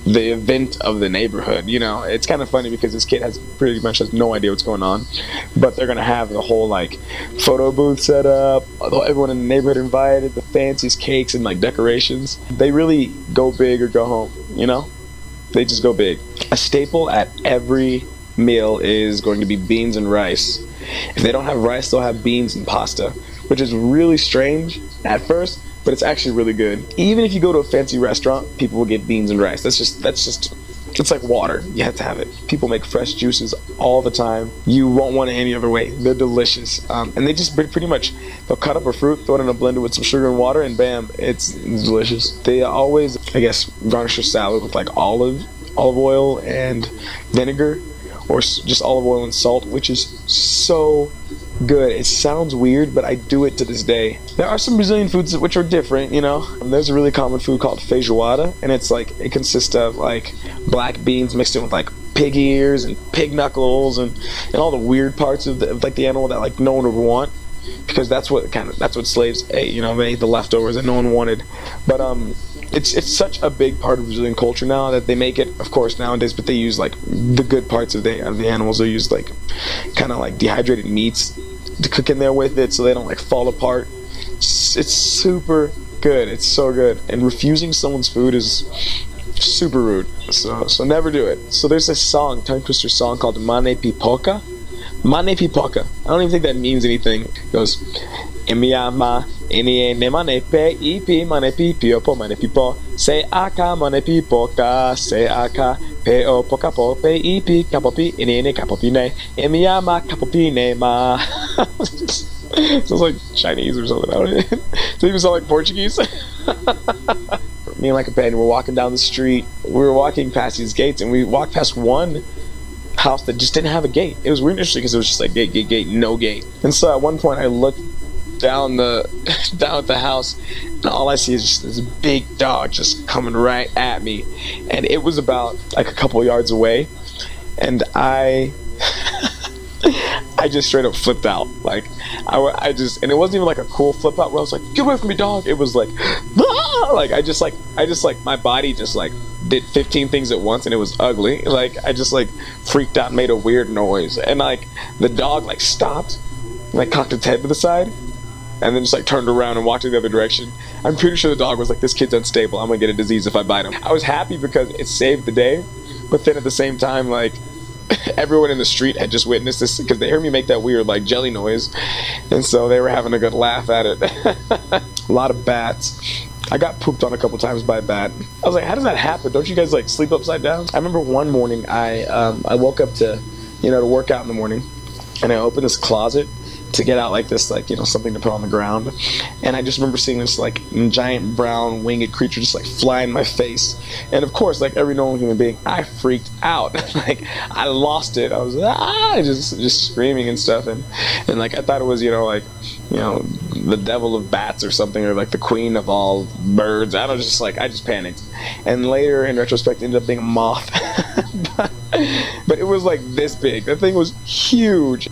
the event of the neighborhood. It's kind of funny because this kid pretty much has no idea what's going on, but they're gonna have the whole like photo booth set up, everyone in the neighborhood invited, the fanciest cakes and like decorations. They really go big or go home. They just go big. A staple at every meal is going to be beans and rice. If they don't have rice, they'll have beans and pasta, which is really strange at first, but it's actually really good. Even if you go to a fancy restaurant, people will get beans and rice. That's just it's like water. You have to have it. People make fresh juices all the time. You won't want it any other way. They're delicious. And they just pretty much, they'll cut up a fruit, throw it in a blender with some sugar and water, and bam, it's delicious. They always, I guess, garnish your salad with like olive oil and vinegar, or just olive oil and salt, which is so good. It sounds weird, but I do it to this day. There are some Brazilian foods which are different, you know. There's a really common food called feijoada, and it's like, it consists of like black beans mixed in with like pig ears and pig knuckles and all the weird parts of like the animal that like no one would want, because that's what slaves ate, you know. They ate the leftovers that no one wanted. But it's such a big part of Brazilian culture now that they make it, of course, nowadays, but they use like the good parts of the animals. They use like kind of like dehydrated meats to cook in there with it, so they don't like fall apart. It's super good. It's so good. And refusing someone's food is super rude. So never do it. So there's this song, tongue twister song called Mane Pipoca. Mane Pipoca. I don't even think that means anything. It goes, Emiama, Enie Mane Pe Ipi Mane Pipio Mane Pipo, Se Aka Mane Pipoca, Se Aka Peo Poca Po Pe Ipi Capopi, Enie Capopine, Emiama Capopine Ma. Sounds like Chinese or something. I don't know. Does it even sound like Portuguese? Me and my companion were walking down the street. We were walking past these gates, and we walked past one house that just didn't have a gate. It was weird, interesting, because it was just like gate, no gate. And so at one point, I looked down at the house, and all I see is just this big dog just coming right at me, and it was about like a couple yards away, and I just straight up flipped out. Like I just, and it wasn't even like a cool flip out where I was like, get away from me, dog. It was like, ah! Like I just like my body just like did 15 things at once, and it was ugly. Like I just like freaked out and made a weird noise, and like the dog like stopped, like cocked its head to the side, and then just like turned around and walked in the other direction. I'm pretty sure the dog was like, this kid's unstable, I'm gonna get a disease if I bite him. I was happy because it saved the day, but then at the same time, like everyone in the street had just witnessed this, because they heard me make that weird like jelly noise, and so they were having a good laugh at it. A lot of bats. I got pooped on a couple times by a bat. I was like, how does that happen? Don't you guys like sleep upside down? I remember one morning I woke up to work out in the morning, and I opened this closet to get out like this, like, something to put on the ground, and I just remember seeing this like giant brown winged creature just like fly in my face, and of course, like every normal human being, I freaked out. Like I lost it. I was just screaming and stuff, and like I thought it was the devil of bats or something, or like the queen of all birds. I just panicked, and later in retrospect it ended up being a moth. But it was like this big. That thing was huge.